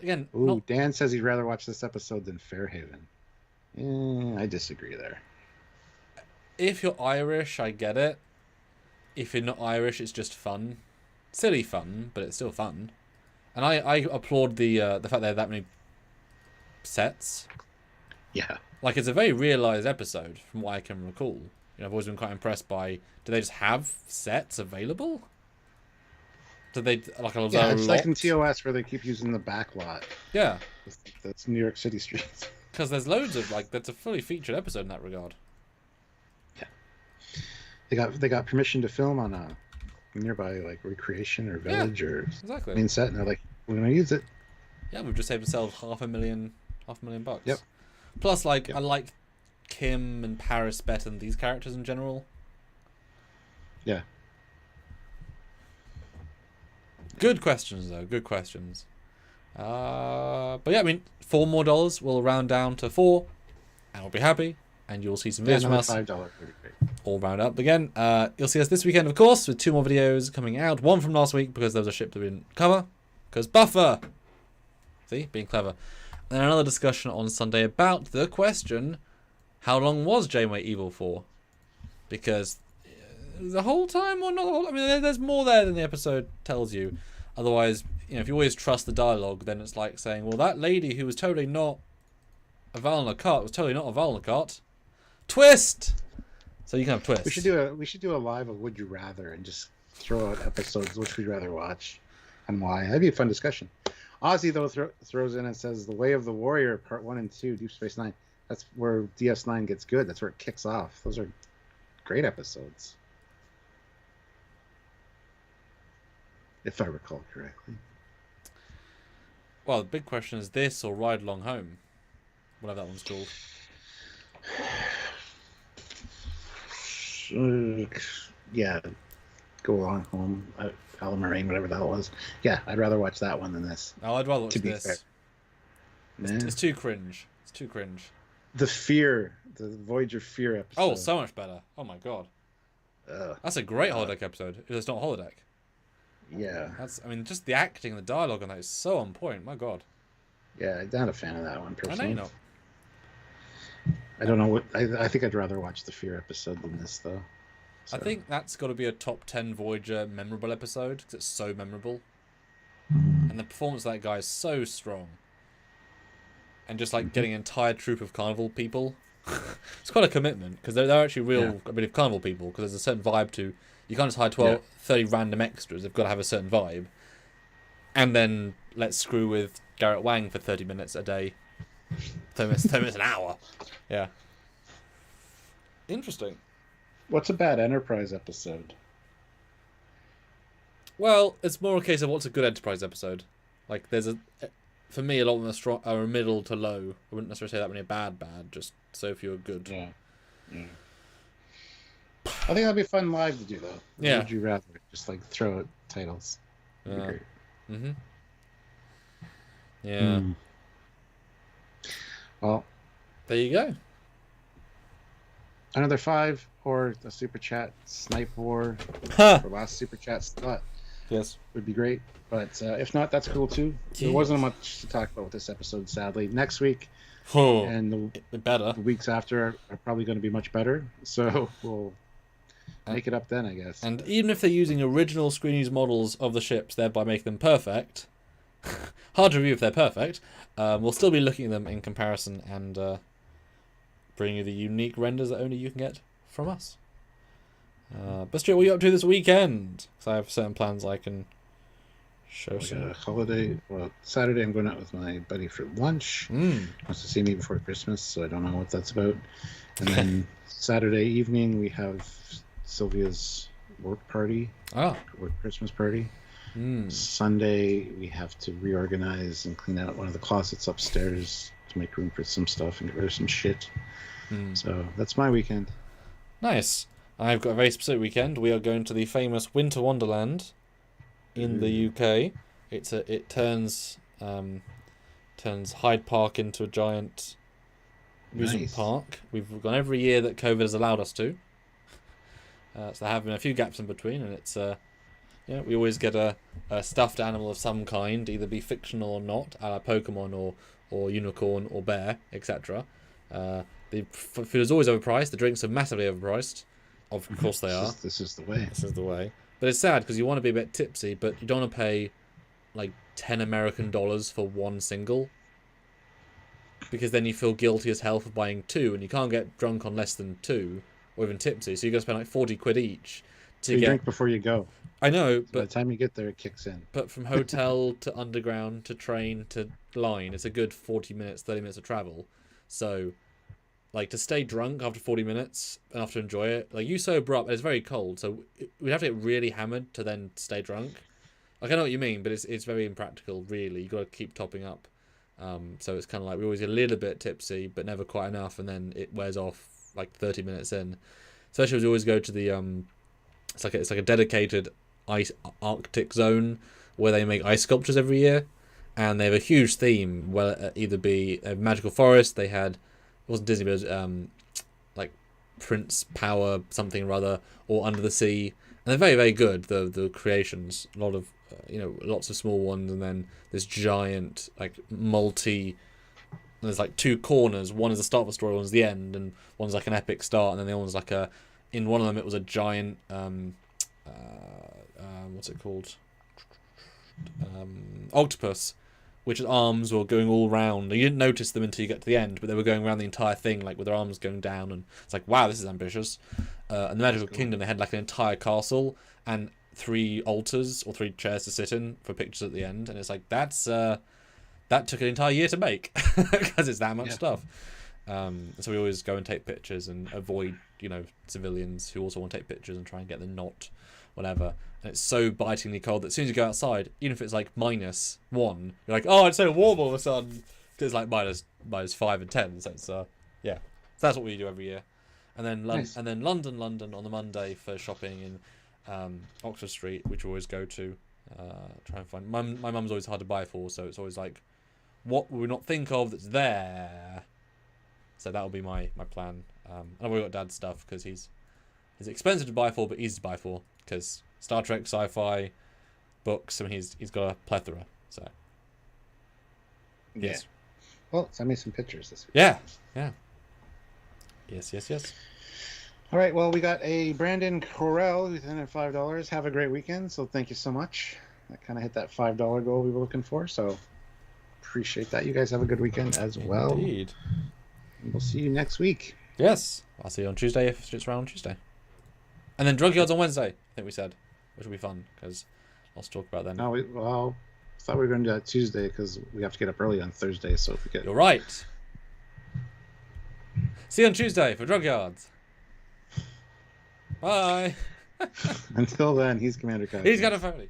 again, Dan says he'd rather watch this episode than Fairhaven. I disagree there. If you're Irish, I get it. If you're not Irish, it's just fun. Silly fun, but it's still fun. And I applaud the fact they have that many sets. Yeah. Like, it's a very realised episode, from what I can recall. I've always been quite impressed by, do they just have sets available? Do they, like, a yeah, it's like in TOS where they keep using the back lot. Yeah. That's New York City streets. Because there's loads of, like, that's a fully featured episode in that regard. Yeah. They got permission to film on a nearby, like, recreation or village or main set, and they're like, we're going to use it. Yeah, we've just saved ourselves $500,000 bucks. Yep. Plus, like, I like Kim and Paris better than these characters in general. Yeah. Good questions, though. Good questions. But yeah, I mean, $4 more will round down to 4, and we'll be happy. And you'll see some videos from us. $5 all round up again. You'll see us this weekend, of course, with 2 more videos coming out. One from last week because there was a ship that we didn't cover. Because buffer. See, being clever. And then another discussion on Sunday about the question: how long was Janeway evil for? Because the whole time or not the whole. I mean, there's more there than the episode tells you. Otherwise, if you always trust the dialogue, then it's like saying, well, that lady who was totally not a Valnacot was totally not a Valnacot. Twist. So you can have twist. We should do a live of Would You Rather and just throw out episodes which we'd rather watch and why. That'd be a fun discussion. Ozzy though throws in and says The Way of the Warrior Part 1 and 2, Deep Space Nine. That's where DS9 gets good. That's where it kicks off. Those are great episodes, if I recall correctly. Well, the big question is this or Ride Along Home, whatever that one's called. Yeah, Go Along Home, Alamarain, whatever that was. Yeah, I'd rather watch that one than this. Oh, I'd rather watch this. It's too cringe. It's too cringe. The Voyager Fear episode. Oh, so much better. Oh my god. That's a great holodeck episode. If it's not holodeck. Yeah. Just the acting and the dialogue on that is so on point. My god. Yeah, I'm not a fan of that one personally. I know you're not. I don't know what. I think I'd rather watch the Fear episode than this, though. So. I think that's got to be a top 10 Voyager memorable episode because it's so memorable, and the performance of that guy is so strong. And just like getting an entire troop of carnival people, it's quite a commitment because they're actually real, I mean, carnival people because there's a certain vibe to. You can't just hire 30 random extras. They've got to have a certain vibe. And then let's screw with Garrett Wang for 30 minutes a day. 30 minutes an hour. Yeah. Interesting. What's a bad Enterprise episode? Well, it's more a case of what's a good Enterprise episode. Like, for me, a lot of them are a middle to low. I wouldn't necessarily say that many are bad, just so few are good. Yeah. I think that'd be fun live to do, though. Yeah. Would you rather just like throw out titles? That'd be great. Mm-hmm. Yeah. Well, there you go. Another 5 or the super chat snipe war. The last super chat slot. Yes. Would be great. But if not, that's cool too. There wasn't much to talk about with this episode, sadly. Next week and the weeks after are probably going to be much better. So we'll make it up then, I guess. And even if they're using original screen use models of the ships, thereby making them perfect, hard to review if they're perfect, we'll still be looking at them in comparison and bring you the unique renders that only you can get from us. But Stuart, what are you up to this weekend? Because I have certain plans I can show some. Holiday. Well, Saturday I'm going out with my buddy for lunch. Wants to see me before Christmas, so I don't know what that's about. And then Saturday evening we have Sylvia's work party. Work Christmas party. Sunday we have to reorganize and clean out one of the closets upstairs to make room for some stuff and get rid of some shit. So that's my weekend. Nice. I've got a very specific weekend. We are going to the famous Winter Wonderland in the UK. It turns Hyde Park into a giant amusement park. We've gone every year that COVID has allowed us to. So there have been a few gaps in between, and it's we always get a stuffed animal of some kind, either be fictional or not, a la Pokemon or unicorn or bear, etc. The food is always overpriced. The drinks are massively overpriced. Of course they are. This is the way. This is the way. But it's sad because you want to be a bit tipsy, but you don't want to pay like $10 American for one single. Because then you feel guilty as hell for buying 2, and you can't get drunk on less than 2, or even tipsy. So you got to spend like 40 quid each to drink before you go. I know, but by the time you get there, it kicks in. But from hotel to underground to train to line, it's a good 40 minutes, 30 minutes of travel. So, like, to stay drunk after 40 minutes and have to enjoy it, like, you sober up, and it's very cold, so we'd have to get really hammered to then stay drunk. Like, I know what you mean, but it's very impractical, really. You got to keep topping up. So it's kind of like we always get a little bit tipsy, but never quite enough, and then it wears off like 30 minutes in. Especially as we always go to the it's like a dedicated ice Arctic zone where they make ice sculptures every year, and they have a huge theme. Well, either be a magical forest. They had, it wasn't Disney, but it was like Prince Power something or other, or Under the Sea, and they're very, very good. The creations, a lot of lots of small ones, and then this giant like there's like 2 corners. One is the start of the story, one's the end, and one's like an epic start, and then the other one's like in one of them it was a giant what's it called? Octopus, which arms were going all round. You didn't notice them until you get to the end, but they were going around the entire thing, like with their arms going down, and it's like, wow, this is ambitious. And the Magical Kingdom, they had like an entire castle and 3 altars or 3 chairs to sit in for pictures at the end, and it's like that took an entire year to make because it's that much stuff. So we always go and take pictures and avoid civilians who also want to take pictures and try and get them not whatever. And it's so bitingly cold that as soon as you go outside, even if it's like -1, you're like, oh, it's so warm all of a sudden, because it's like -5 and 10. So it's so that's what we do every year. And then London on the Monday for shopping in Oxford Street, which we always go to. Try and find my mum's always hard to buy for, so it's always like, what would we not think of that's there? So that'll be my plan. I've already got Dad's stuff because he's expensive to buy for, but easy to buy for because Star Trek, sci-fi, books. I mean, he's got a plethora. So yes. Well, send me some pictures this week. Yeah. Yes. All right. Well, we got a Brandon Correll who's in at $5. Have a great weekend. So thank you so much. That kind of hit that $5 goal we were looking for. So appreciate that. You guys have a good weekend as well. Indeed. And we'll see you next week. Yes. I'll see you on Tuesday if it's around on Tuesday. And then Trekyards on Wednesday, I think we said, which will be fun because I'll talk about them. No, thought we were going to do that Tuesday because we have to get up early on Thursday. So if we get... You're right. See you on Tuesday for Trekyards. Bye. Until then, he's Commander Kai. He's got a Foley.